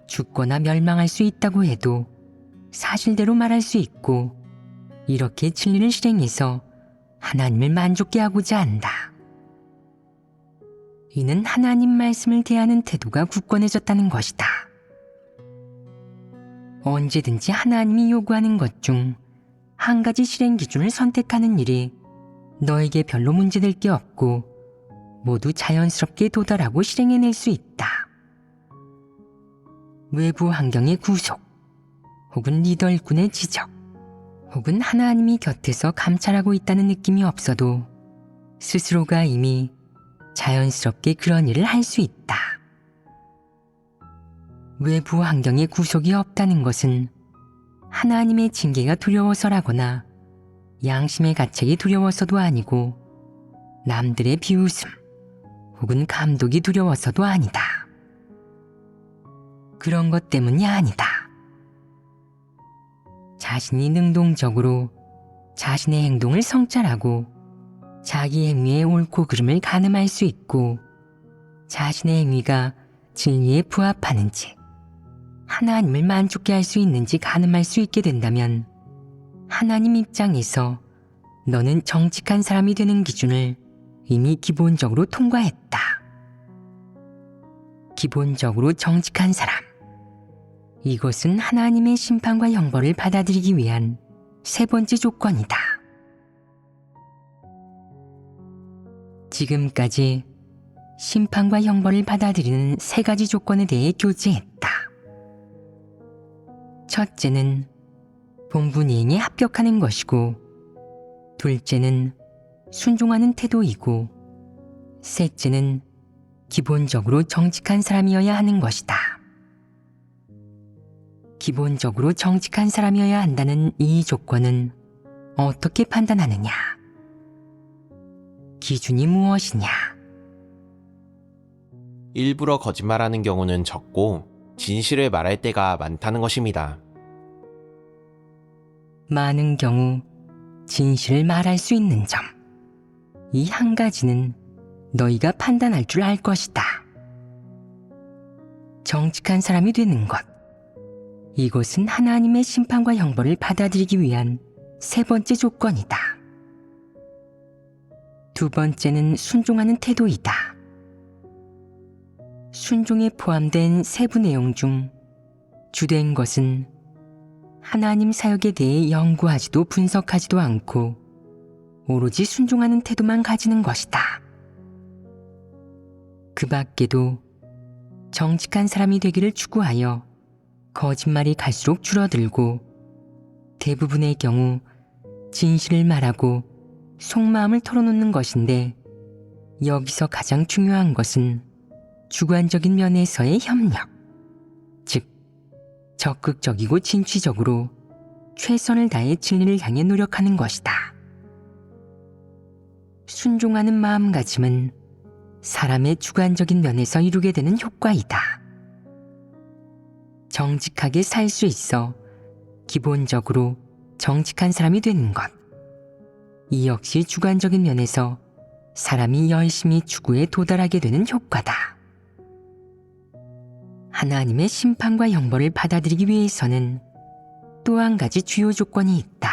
죽거나 멸망할 수 있다고 해도 사실대로 말할 수 있고 이렇게 진리를 실행해서 하나님을 만족게 하고자 한다. 이는 하나님 말씀을 대하는 태도가 굳건해졌다는 것이다. 언제든지 하나님이 요구하는 것 중 한 가지 실행 기준을 선택하는 일이 너에게 별로 문제될 게 없고 모두 자연스럽게 도달하고 실행해낼 수 있다. 외부 환경의 구속, 혹은 리더 일꾼의 지적, 혹은 하나님이 곁에서 감찰하고 있다는 느낌이 없어도 스스로가 이미 자연스럽게 그런 일을 할 수 있다. 외부 환경의 구속이 없다는 것은 하나님의 징계가 두려워서라거나 양심의 가책이 두려워서도 아니고 남들의 비웃음 혹은 감독이 두려워서도 아니다. 그런 것 때문이 아니다. 자신이 능동적으로 자신의 행동을 성찰하고 자기 행위의 옳고 그름을 가늠할 수 있고 자신의 행위가 진리에 부합하는지 하나님을 만족케 할 수 있는지 가늠할 수 있게 된다면 하나님 입장에서 너는 정직한 사람이 되는 기준을 이미 기본적으로 통과했다. 기본적으로 정직한 사람. 이것은 하나님의 심판과 형벌을 받아들이기 위한 세 번째 조건이다. 지금까지 심판과 형벌을 받아들이는 세 가지 조건에 대해 교제했다. 첫째는 본분 이행에 합격하는 것이고, 둘째는 순종하는 태도이고, 셋째는 기본적으로 정직한 사람이어야 하는 것이다. 기본적으로 정직한 사람이어야 한다는 이 조건은 어떻게 판단하느냐? 기준이 무엇이냐? 일부러 거짓말하는 경우는 적고 진실을 말할 때가 많다는 것입니다. 많은 경우 진실을 말할 수 있는 점. 이 한 가지는 너희가 판단할 줄 알 것이다. 정직한 사람이 되는 것. 이것은 하나님의 심판과 형벌을 받아들이기 위한 세 번째 조건이다. 두 번째는 순종하는 태도이다. 순종에 포함된 세부 내용 중 주된 것은 하나님 사역에 대해 연구하지도 분석하지도 않고 오로지 순종하는 태도만 가지는 것이다. 그 밖에도 정직한 사람이 되기를 추구하여 거짓말이 갈수록 줄어들고 대부분의 경우 진실을 말하고 속마음을 털어놓는 것인데, 여기서 가장 중요한 것은 주관적인 면에서의 협력, 즉 적극적이고 진취적으로 최선을 다해 진리를 향해 노력하는 것이다. 순종하는 마음가짐은 사람의 주관적인 면에서 이루게 되는 효과이다. 정직하게 살 수 있어 기본적으로 정직한 사람이 되는 것. 이 역시 주관적인 면에서 사람이 열심히 추구에 도달하게 되는 효과다. 하나님의 심판과 형벌을 받아들이기 위해서는 또 한 가지 주요 조건이 있다.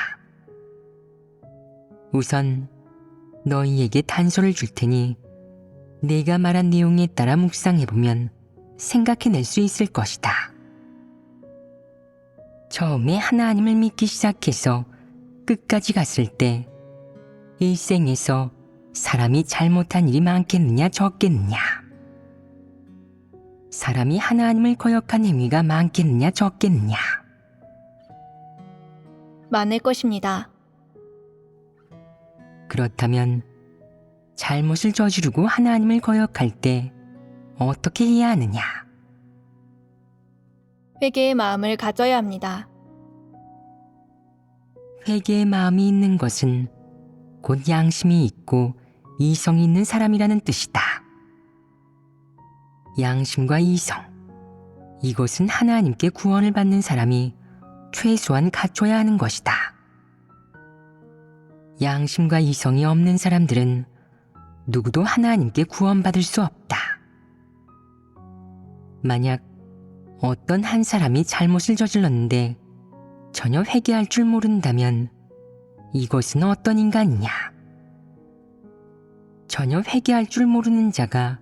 우선 너희에게 단서를 줄 테니 내가 말한 내용에 따라 묵상해보면 생각해낼 수 있을 것이다. 처음에 하나님을 믿기 시작해서 끝까지 갔을 때 일생에서 사람이 잘못한 일이 많겠느냐 적겠느냐? 사람이 하나님을 거역한 행위가 많겠느냐 적겠느냐? 많을 것입니다. 그렇다면 잘못을 저지르고 하나님을 거역할 때 어떻게 해야 하느냐? 회개의 마음을 가져야 합니다. 회개의 마음이 있는 것은 곧 양심이 있고 이성이 있는 사람이라는 뜻이다. 양심과 이성, 이것은 하나님께 구원을 받는 사람이 최소한 갖춰야 하는 것이다. 양심과 이성이 없는 사람들은 누구도 하나님께 구원받을 수 없다. 만약 어떤 한 사람이 잘못을 저질렀는데 전혀 회개할 줄 모른다면 이것은 어떤 인간이냐? 전혀 회개할 줄 모르는 자가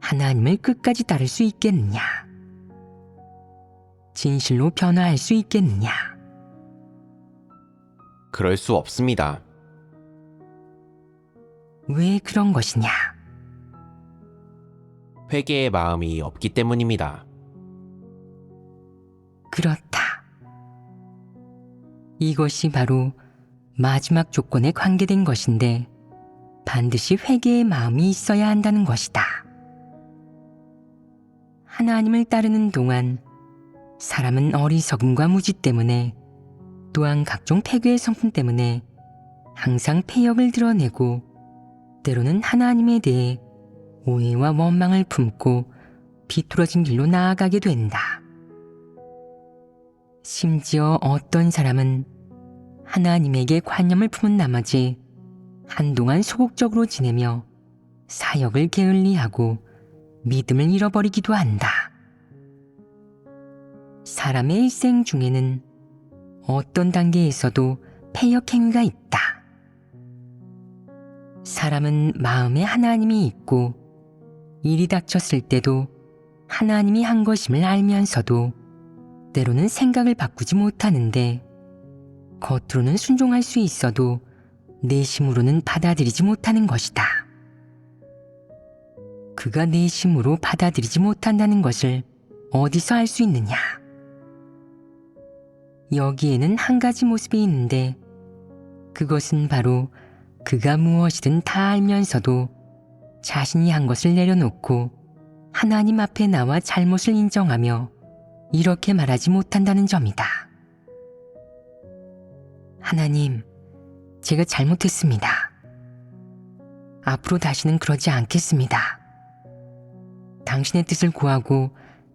하나님을 끝까지 따를 수 있겠느냐? 진실로 변화할 수 있겠느냐? 그럴 수 없습니다. 왜 그런 것이냐? 회개의 마음이 없기 때문입니다. 그렇다. 이것이 바로 마지막 조건에 관계된 것인데 반드시 회개의 마음이 있어야 한다는 것이다. 하나님을 따르는 동안 사람은 어리석음과 무지 때문에 또한 각종 패괴의 성품 때문에 항상 패역을 드러내고 때로는 하나님에 대해 오해와 원망을 품고 비뚤어진 길로 나아가게 된다. 심지어 어떤 사람은 하나님에게 관념을 품은 나머지 한동안 소극적으로 지내며 사역을 게을리하고 믿음을 잃어버리기도 한다. 사람의 일생 중에는 어떤 단계에서도 패역 행위가 있다. 사람은 마음에 하나님이 있고 일이 닥쳤을 때도 하나님이 한 것임을 알면서도 때로는 생각을 바꾸지 못하는데 겉으로는 순종할 수 있어도 내심으로는 받아들이지 못하는 것이다. 그가 내심으로 받아들이지 못한다는 것을 어디서 알 수 있느냐? 여기에는 한 가지 모습이 있는데 그것은 바로 그가 무엇이든 다 알면서도 자신이 한 것을 내려놓고 하나님 앞에 나와 잘못을 인정하며 이렇게 말하지 못한다는 점이다. 하나님, 제가 잘못했습니다. 앞으로 다시는 그러지 않겠습니다. 당신의 뜻을 구하고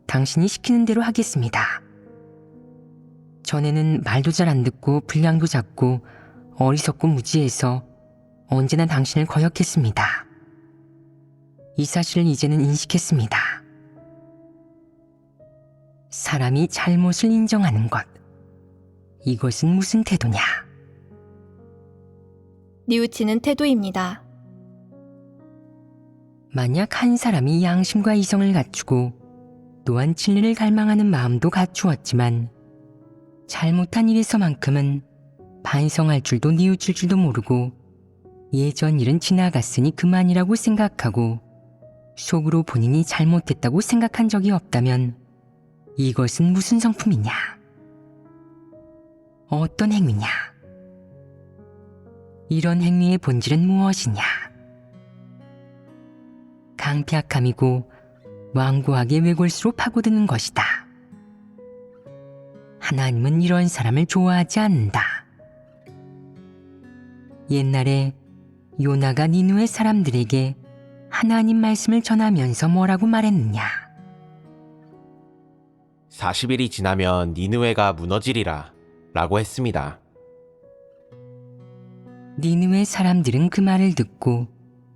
당신이 시키는 대로 하겠습니다. 전에는 말도 잘 안 듣고 분량도 작고 어리석고 무지해서 언제나 당신을 거역했습니다. 이 사실을 이제는 인식했습니다. 사람이 잘못을 인정하는 것, 이것은 무슨 태도냐? 뉘우치는 태도입니다. 만약 한 사람이 양심과 이성을 갖추고 또한 진리를 갈망하는 마음도 갖추었지만 잘못한 일에서만큼은 반성할 줄도 뉘우칠 줄도 모르고 예전 일은 지나갔으니 그만이라고 생각하고 속으로 본인이 잘못했다고 생각한 적이 없다면 이것은 무슨 성품이냐? 어떤 행위냐? 이런 행위의 본질은 무엇이냐? 강팍함이고 완고하게 외골수로 파고드는 것이다. 하나님은 이런 사람을 좋아하지 않는다. 옛날에 요나가 니느웨 사람들에게 하나님 말씀을 전하면서 뭐라고 말했느냐? 40일이 지나면 니느웨가 무너지리라 라고 했습니다. 니느웨 사람들은 그 말을 듣고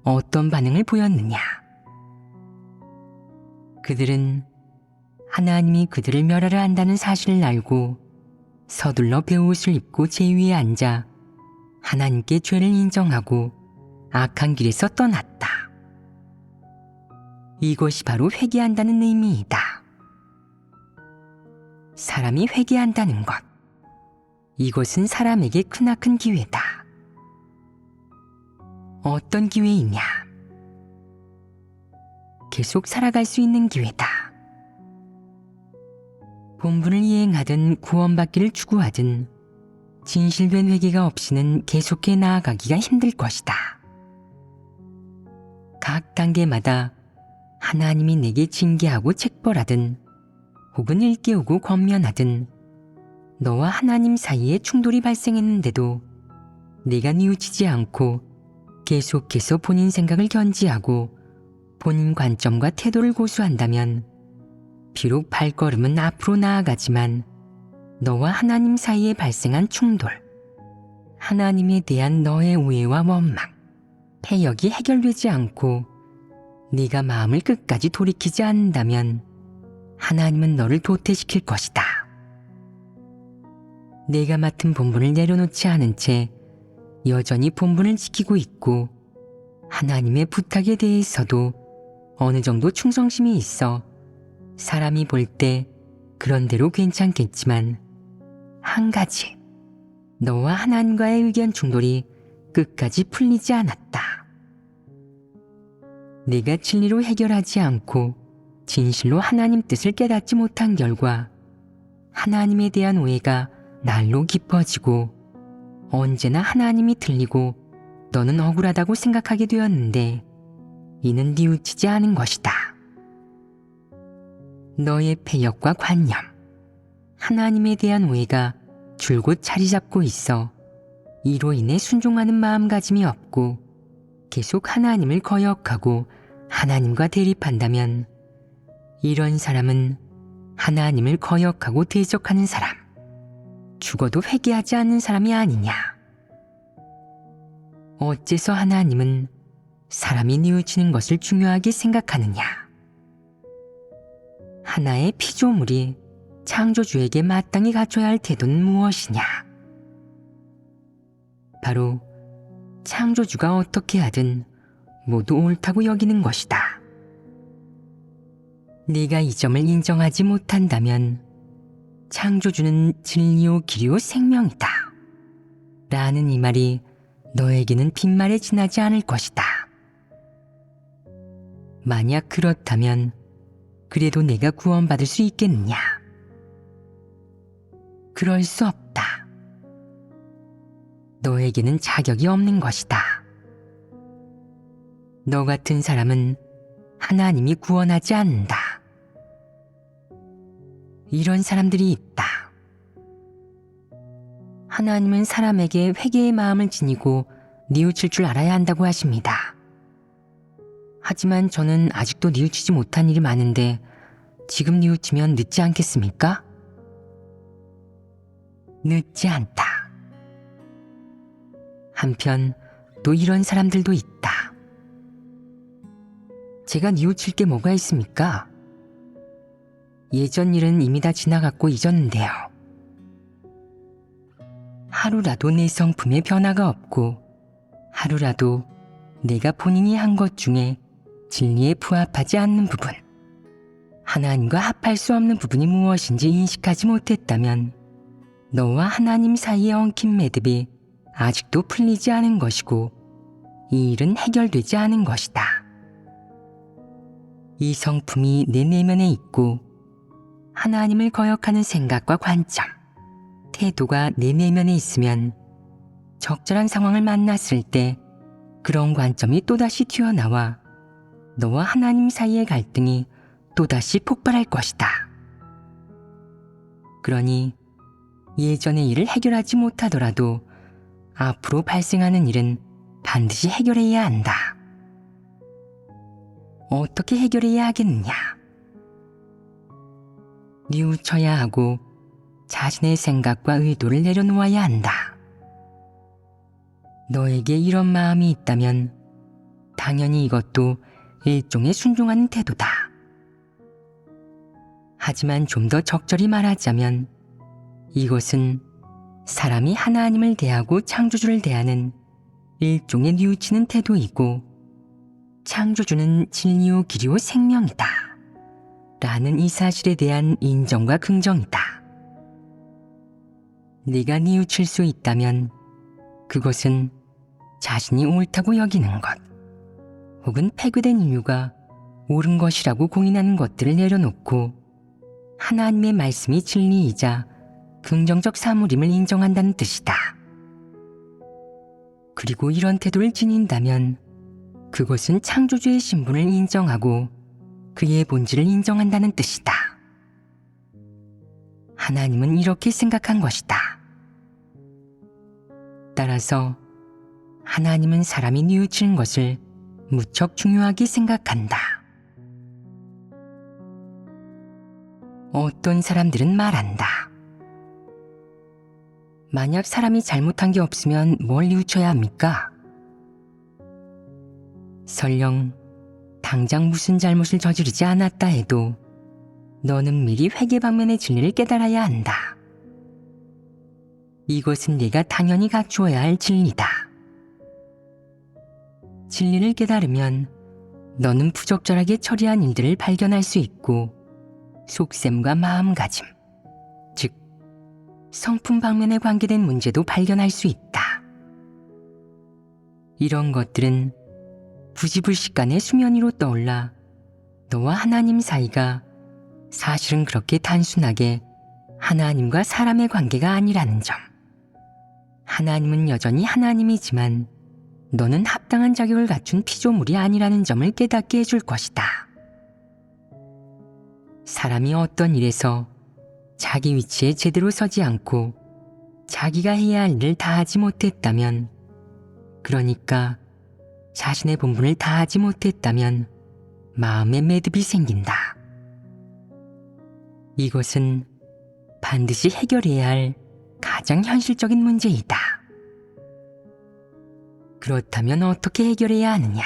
어떤 반응을 보였느냐? 그들은 하나님이 그들을 멸하려 한다는 사실을 알고 서둘러 베옷을 입고 제 위에 앉아 하나님께 죄를 인정하고 악한 길에서 떠났다. 이것이 바로 회개한다는 의미이다. 사람이 회개한다는 것, 이것은 사람에게 크나큰 기회다. 어떤 기회이냐? 계속 살아갈 수 있는 기회다. 본분을 이행하든 구원받기를 추구하든 진실된 회개가 없이는 계속해 나아가기가 힘들 것이다. 각 단계마다 하나님이 내게 징계하고 책벌하든 혹은 일깨우고 권면하든 너와 하나님 사이에 충돌이 발생했는데도 내가 뉘우치지 않고 계속해서 본인 생각을 견지하고 본인 관점과 태도를 고수한다면 비록 발걸음은 앞으로 나아가지만 너와 하나님 사이에 발생한 충돌, 하나님에 대한 너의 오해와 원망, 패역이 해결되지 않고 네가 마음을 끝까지 돌이키지 않는다면 하나님은 너를 도태시킬 것이다. 내가 맡은 본분을 내려놓지 않은 채 여전히 본분을 지키고 있고 하나님의 부탁에 대해서도 어느 정도 충성심이 있어 사람이 볼 때 그런대로 괜찮겠지만 한 가지, 너와 하나님과의 의견 충돌이 끝까지 풀리지 않았다. 내가 진리로 해결하지 않고 진실로 하나님 뜻을 깨닫지 못한 결과 하나님에 대한 오해가 날로 깊어지고 언제나 하나님이 틀리고 너는 억울하다고 생각하게 되었는데 이는 뉘우치지 않은 것이다. 너의 패역과 관념, 하나님에 대한 오해가 줄곧 자리 잡고 있어 이로 인해 순종하는 마음가짐이 없고 계속 하나님을 거역하고 하나님과 대립한다면 이런 사람은 하나님을 거역하고 대적하는 사람, 죽어도 회개하지 않는 사람이 아니냐? 어째서 하나님은 사람이 뉘우치는 것을 중요하게 생각하느냐? 하나의 피조물이 창조주에게 마땅히 갖춰야 할 태도는 무엇이냐? 바로 창조주가 어떻게 하든 모두 옳다고 여기는 것이다. 네가 이 점을 인정하지 못한다면 창조주는 진리요 길이요 생명이다 라는 이 말이 너에게는 빈말에 지나지 않을 것이다. 만약 그렇다면 그래도 내가 구원받을 수 있겠느냐? 그럴 수 없다. 너에게는 자격이 없는 것이다. 너 같은 사람은 하나님이 구원하지 않는다. 이런 사람들이 있다. 하나님은 사람에게 회개의 마음을 지니고 뉘우칠 줄 알아야 한다고 하십니다. 하지만 저는 아직도 뉘우치지 못한 일이 많은데 지금 뉘우치면 늦지 않겠습니까? 늦지 않다. 한편 또 이런 사람들도 있다. 제가 뉘우칠 게 뭐가 있습니까? 예전 일은 이미 다 지나갔고 잊었는데요. 하루라도 내 성품에 변화가 없고 하루라도 내가 본인이 한 것 중에 진리에 부합하지 않는 부분, 하나님과 합할 수 없는 부분이 무엇인지 인식하지 못했다면 너와 하나님 사이의 엉킨 매듭이 아직도 풀리지 않은 것이고 이 일은 해결되지 않은 것이다. 이 성품이 내 내면에 있고 하나님을 거역하는 생각과 관점, 태도가 내 내면에 있으면 적절한 상황을 만났을 때 그런 관점이 또다시 튀어나와 너와 하나님 사이의 갈등이 또다시 폭발할 것이다. 그러니 예전의 일을 해결하지 못하더라도 앞으로 발생하는 일은 반드시 해결해야 한다. 어떻게 해결해야 하겠느냐? 뉘우쳐야 하고 자신의 생각과 의도를 내려놓아야 한다. 너에게 이런 마음이 있다면 당연히 이것도 일종의 순종하는 태도다. 하지만 좀 더 적절히 말하자면 이것은 사람이 하나님을 대하고 창조주를 대하는 일종의 뉘우치는 태도이고 창조주는 진리요 길이요 생명이다 라는 이 사실에 대한 인정과 긍정이다. 네가 뉘우칠 수 있다면 그것은 자신이 옳다고 여기는 것 혹은 폐괴된 인류가 옳은 것이라고 공인하는 것들을 내려놓고 하나님의 말씀이 진리이자 긍정적 사물임을 인정한다는 뜻이다. 그리고 이런 태도를 지닌다면 그것은 창조주의 신분을 인정하고 그의 본질을 인정한다는 뜻이다. 하나님은 이렇게 생각한 것이다. 따라서 하나님은 사람이 뉘우치는 것을 무척 중요하게 생각한다. 어떤 사람들은 말한다. 만약 사람이 잘못한 게 없으면 뭘 뉘우쳐야 합니까? 설령 당장 무슨 잘못을 저지르지 않았다 해도 너는 미리 회개 방면의 진리를 깨달아야 한다. 이것은 네가 당연히 갖추어야 할 진리다. 진리를 깨달으면 너는 부적절하게 처리한 일들을 발견할 수 있고 속셈과 마음가짐, 즉 성품 방면에 관계된 문제도 발견할 수 있다. 이런 것들은 부지불식간에 수면 위로 떠올라 너와 하나님 사이가 사실은 그렇게 단순하게 하나님과 사람의 관계가 아니라는 점, 하나님은 여전히 하나님이지만 너는 합당한 자격을 갖춘 피조물이 아니라는 점을 깨닫게 해줄 것이다. 사람이 어떤 일에서 자기 위치에 제대로 서지 않고 자기가 해야 할 일을 다하지 못했다면, 그러니까 자신의 본분을 다하지 못했다면 마음의 매듭이 생긴다. 이것은 반드시 해결해야 할 가장 현실적인 문제이다. 그렇다면 어떻게 해결해야 하느냐?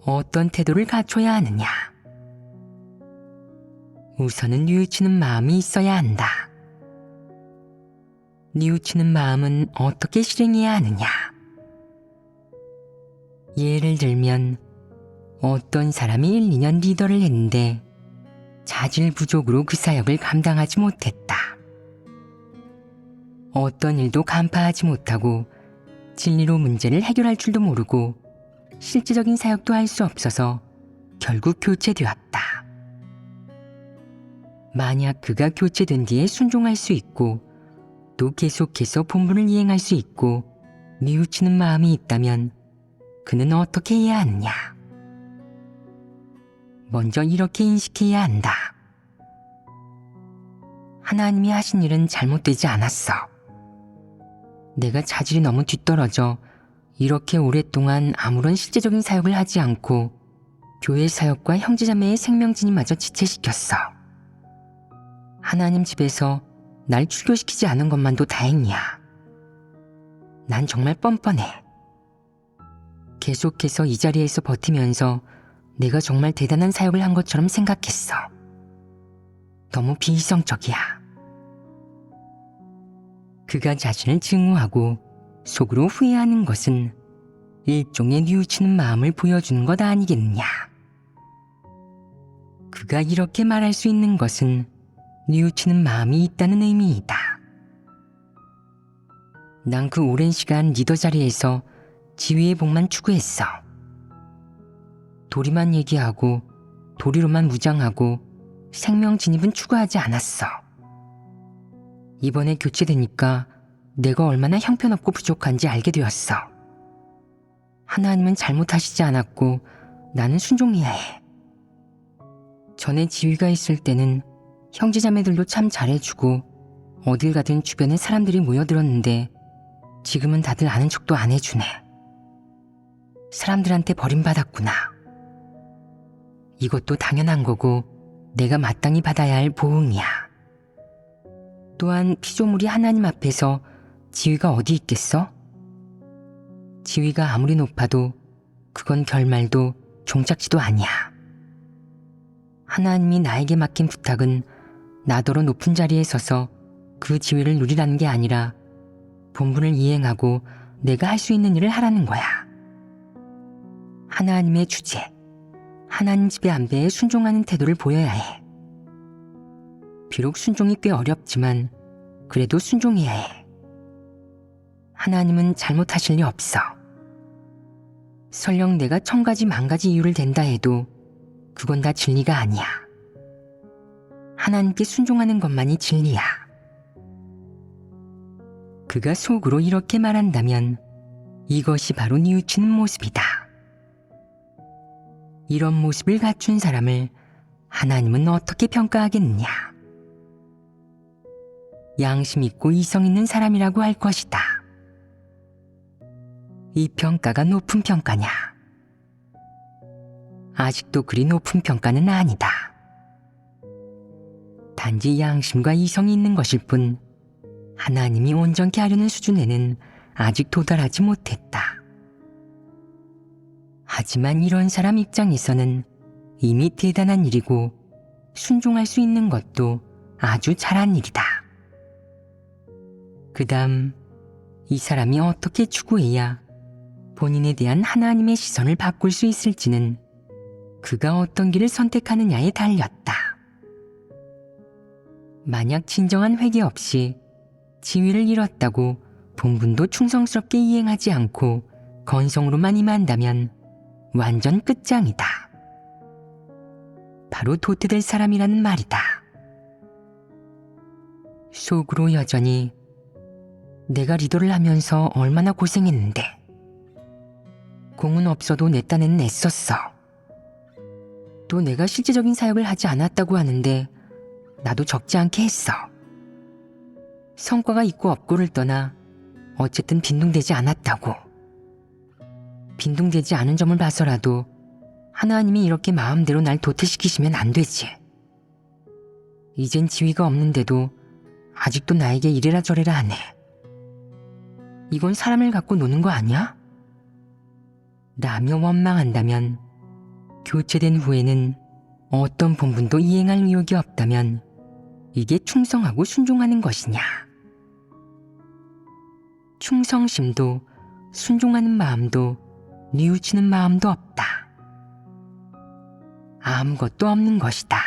어떤 태도를 갖춰야 하느냐? 우선은 뉘우치는 마음이 있어야 한다. 뉘우치는 마음은 어떻게 실행해야 하느냐? 예를 들면 어떤 사람이 1, 2년 리더를 했는데 자질 부족으로 그 사역을 감당하지 못했다. 어떤 일도 간파하지 못하고 진리로 문제를 해결할 줄도 모르고 실제적인 사역도 할 수 없어서 결국 교체되었다. 만약 그가 교체된 뒤에 순종할 수 있고 또 계속해서 본분을 이행할 수 있고 뉘우치는 마음이 있다면 그는 어떻게 해야 하느냐? 먼저 이렇게 인식해야 한다. 하나님이 하신 일은 잘못되지 않았어. 내가 자질이 너무 뒤떨어져 이렇게 오랫동안 아무런 실제적인 사역을 하지 않고 교회 사역과 형제자매의 생명진이마저 지체시켰어. 하나님 집에서 날 출교시키지 않은 것만도 다행이야. 난 정말 뻔뻔해. 계속해서 이 자리에서 버티면서 내가 정말 대단한 사역을 한 것처럼 생각했어. 너무 비이성적이야. 그가 자신을 증오하고 속으로 후회하는 것은 일종의 뉘우치는 마음을 보여주는 것 아니겠느냐. 그가 이렇게 말할 수 있는 것은 뉘우치는 마음이 있다는 의미이다. 난 그 오랜 시간 리더 자리에서 지위의 복만 추구했어. 도리만 얘기하고 도리로만 무장하고 생명 진입은 추구하지 않았어. 이번에 교체되니까 내가 얼마나 형편없고 부족한지 알게 되었어. 하나님은 잘못하시지 않았고 나는 순종해야 해. 전에 지위가 있을 때는 형제자매들도 참 잘해주고 어딜 가든 주변에 사람들이 모여들었는데 지금은 다들 아는 척도 안 해주네. 사람들한테 버림받았구나. 이것도 당연한 거고 내가 마땅히 받아야 할 보응이야. 또한 피조물이 하나님 앞에서 지위가 어디 있겠어? 지위가 아무리 높아도 그건 결말도 종착지도 아니야. 하나님이 나에게 맡긴 부탁은 나더러 높은 자리에 서서 그 지위를 누리라는 게 아니라 본분을 이행하고 내가 할 수 있는 일을 하라는 거야. 하나님의 주제, 하나님 집의 안배에 순종하는 태도를 보여야 해. 비록 순종이 꽤 어렵지만 그래도 순종해야 해. 하나님은 잘못하실 리 없어. 설령 내가 1000가지 만가지 이유를 댄다 해도 그건 다 진리가 아니야. 하나님께 순종하는 것만이 진리야. 그가 속으로 이렇게 말한다면 이것이 바로 뉘우치는 모습이다. 이런 모습을 갖춘 사람을 하나님은 어떻게 평가하겠느냐? 양심 있고 이성 있는 사람이라고 할 것이다. 이 평가가 높은 평가냐? 아직도 그리 높은 평가는 아니다. 단지 양심과 이성이 있는 것일 뿐 하나님이 온전케 하려는 수준에는 아직 도달하지 못했다. 하지만 이런 사람 입장에서는 이미 대단한 일이고 순종할 수 있는 것도 아주 잘한 일이다. 그 다음 이 사람이 어떻게 추구해야 본인에 대한 하나님의 시선을 바꿀 수 있을지는 그가 어떤 길을 선택하느냐에 달렸다. 만약 진정한 회개 없이 지위를 잃었다고 본분도 충성스럽게 이행하지 않고 건성으로만 임한다면 완전 끝장이다. 바로 도태될 사람이라는 말이다. 속으로 여전히 내가 리더를 하면서 얼마나 고생했는데 공은 없어도 내 딴에는 애썼어. 또 내가 실제적인 사역을 하지 않았다고 하는데 나도 적지 않게 했어. 성과가 있고 없고를 떠나 어쨌든 빈둥대지 않았다고. 빈둥대지 않은 점을 봐서라도 하나님이 이렇게 마음대로 날 도태시키시면 안 되지. 이젠 지위가 없는데도 아직도 나에게 이래라 저래라 하네. 이건 사람을 갖고 노는 거 아니야? 라며 원망한다면 교체된 후에는 어떤 본분도 이행할 의욕이 없다면 이게 충성하고 순종하는 것이냐? 충성심도 순종하는 마음도 뉘우치는 마음도 없다. 아무것도 없는 것이다.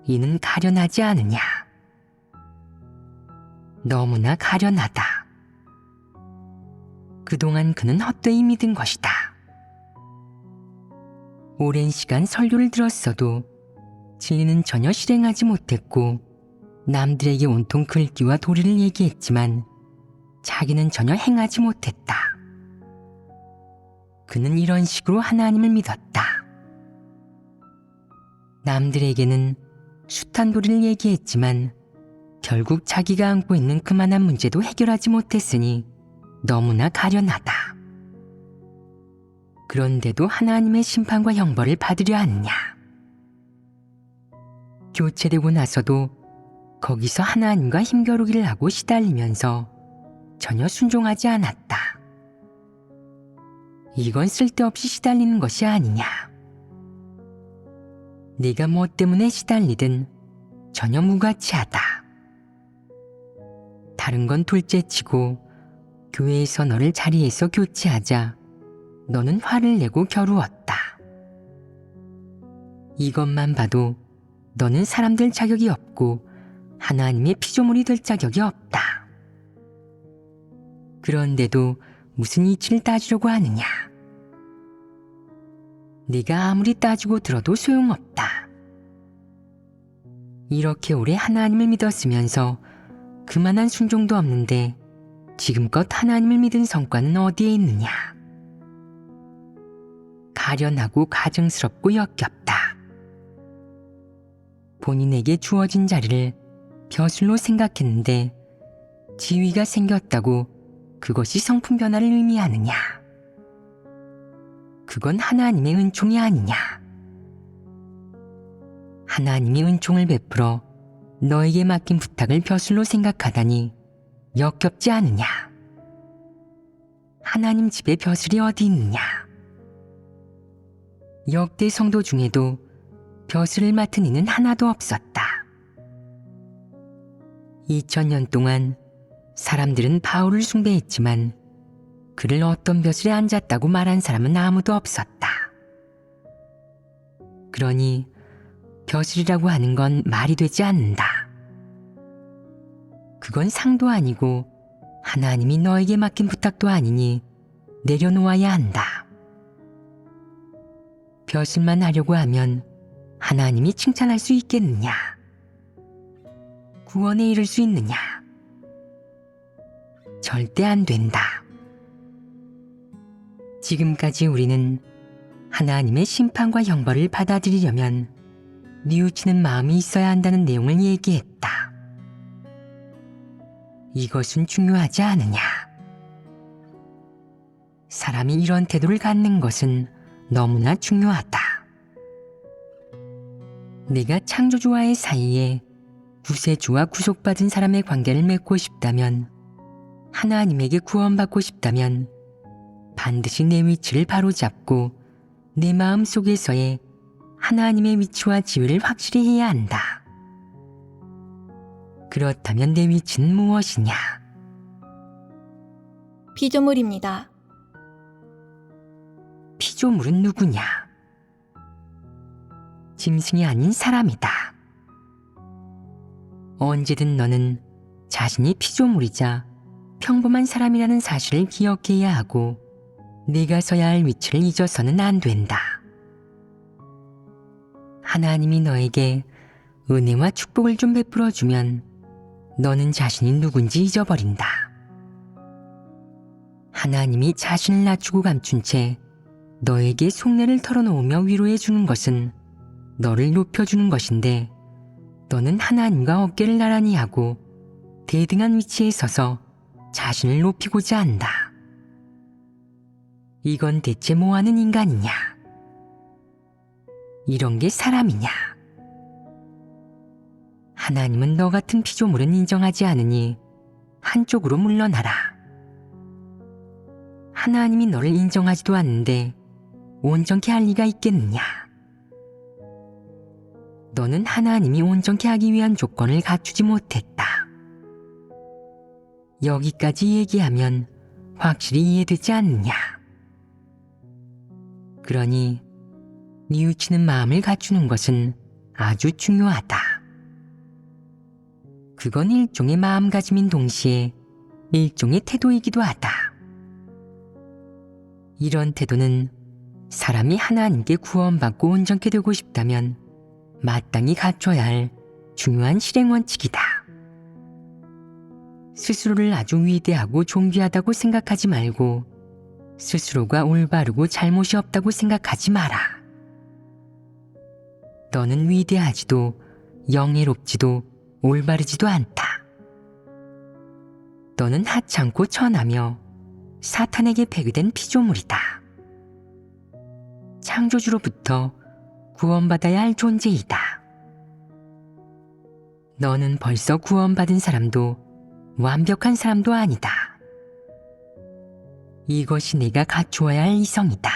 이는 가련하지 않으냐? 너무나 가련하다. 그동안 그는 헛되이 믿은 것이다. 오랜 시간 설교를 들었어도 진리는 전혀 실행하지 못했고 남들에게 온통 글귀와 도리를 얘기했지만 자기는 전혀 행하지 못했다. 그는 이런 식으로 하나님을 믿었다. 남들에게는 숱한 도리를 얘기했지만 결국 자기가 안고 있는 그만한 문제도 해결하지 못했으니 너무나 가련하다. 그런데도 하나님의 심판과 형벌을 받으려 하느냐? 교체되고 나서도 거기서 하나님과 힘겨루기를 하고 시달리면서 전혀 순종하지 않았다. 이건 쓸데없이 시달리는 것이 아니냐? 네가 뭐 때문에 시달리든 전혀 무가치하다. 다른 건 둘째치고 교회에서 너를 자리에서 교체하자 너는 화를 내고 겨루었다. 이것만 봐도 너는 사람들 자격이 없고 하나님의 피조물이 될 자격이 없다. 그런데도 무슨 이치를 따지려고 하느냐? 네가 아무리 따지고 들어도 소용없다. 이렇게 오래 하나님을 믿었으면서 그만한 순종도 없는데 지금껏 하나님을 믿은 성과는 어디에 있느냐? 가련하고 가증스럽고 역겹다. 본인에게 주어진 자리를 벼슬로 생각했는데 지위가 생겼다고 그것이 성품 변화를 의미하느냐? 그건 하나님의 은총이 아니냐? 하나님이 은총을 베풀어 너에게 맡긴 부탁을 벼슬로 생각하다니 역겹지 않으냐? 하나님 집에 벼슬이 어디 있느냐? 역대 성도 중에도 벼슬을 맡은 이는 하나도 없었다. 2000년 동안 사람들은 바울을 숭배했지만 그를 어떤 벼슬에 앉았다고 말한 사람은 아무도 없었다. 그러니 벼슬이라고 하는 건 말이 되지 않는다. 그건 상도 아니고 하나님이 너에게 맡긴 부탁도 아니니 내려놓아야 한다. 벼슬만 하려고 하면 하나님이 칭찬할 수 있겠느냐? 구원에 이를 수 있느냐? 절대 안 된다. 지금까지 우리는 하나님의 심판과 형벌을 받아들이려면 뉘우치는 마음이 있어야 한다는 내용을 얘기했다. 이것은 중요하지 않으냐? 사람이 이런 태도를 갖는 것은 너무나 중요하다. 내가 창조주와의 사이에 구세주와 구속받은 사람의 관계를 맺고 싶다면, 하나님에게 구원받고 싶다면 반드시 내 위치를 바로잡고 내 마음 속에서의 하나님의 위치와 지위를 확실히 해야 한다. 그렇다면 내 위치는 무엇이냐? 피조물입니다. 피조물은 누구냐? 짐승이 아닌 사람이다. 언제든 너는 자신이 피조물이자 평범한 사람이라는 사실을 기억해야 하고 네가 서야 할 위치를 잊어서는 안 된다. 하나님이 너에게 은혜와 축복을 좀 베풀어주면 너는 자신이 누군지 잊어버린다. 하나님이 자신을 낮추고 감춘 채 너에게 속내를 털어놓으며 위로해 주는 것은 너를 높여주는 것인데, 너는 하나님과 어깨를 나란히 하고 대등한 위치에 서서 자신을 높이고자 한다. 이건 대체 뭐하는 인간이냐? 이런 게 사람이냐? 하나님은 너 같은 피조물은 인정하지 않으니 한쪽으로 물러나라. 하나님이 너를 인정하지도 않는데 온전케 할 리가 있겠느냐? 너는 하나님이 온전케 하기 위한 조건을 갖추지 못했다. 여기까지 얘기하면 확실히 이해되지 않느냐? 그러니 뉘우치는 마음을 갖추는 것은 아주 중요하다. 그건 일종의 마음가짐인 동시에 일종의 태도이기도 하다. 이런 태도는 사람이 하나님께 구원받고 온전케 되고 싶다면 마땅히 갖춰야 할 중요한 실행 원칙이다. 스스로를 아주 위대하고 존귀하다고 생각하지 말고 스스로가 올바르고 잘못이 없다고 생각하지 마라. 너는 위대하지도 영예롭지도 올바르지도 않다. 너는 하찮고 천하며 사탄에게 배교된 피조물이다. 창조주로부터 구원받아야 할 존재이다. 너는 벌써 구원받은 사람도 완벽한 사람도 아니다. 이것이 내가 갖추어야 할 이성이다.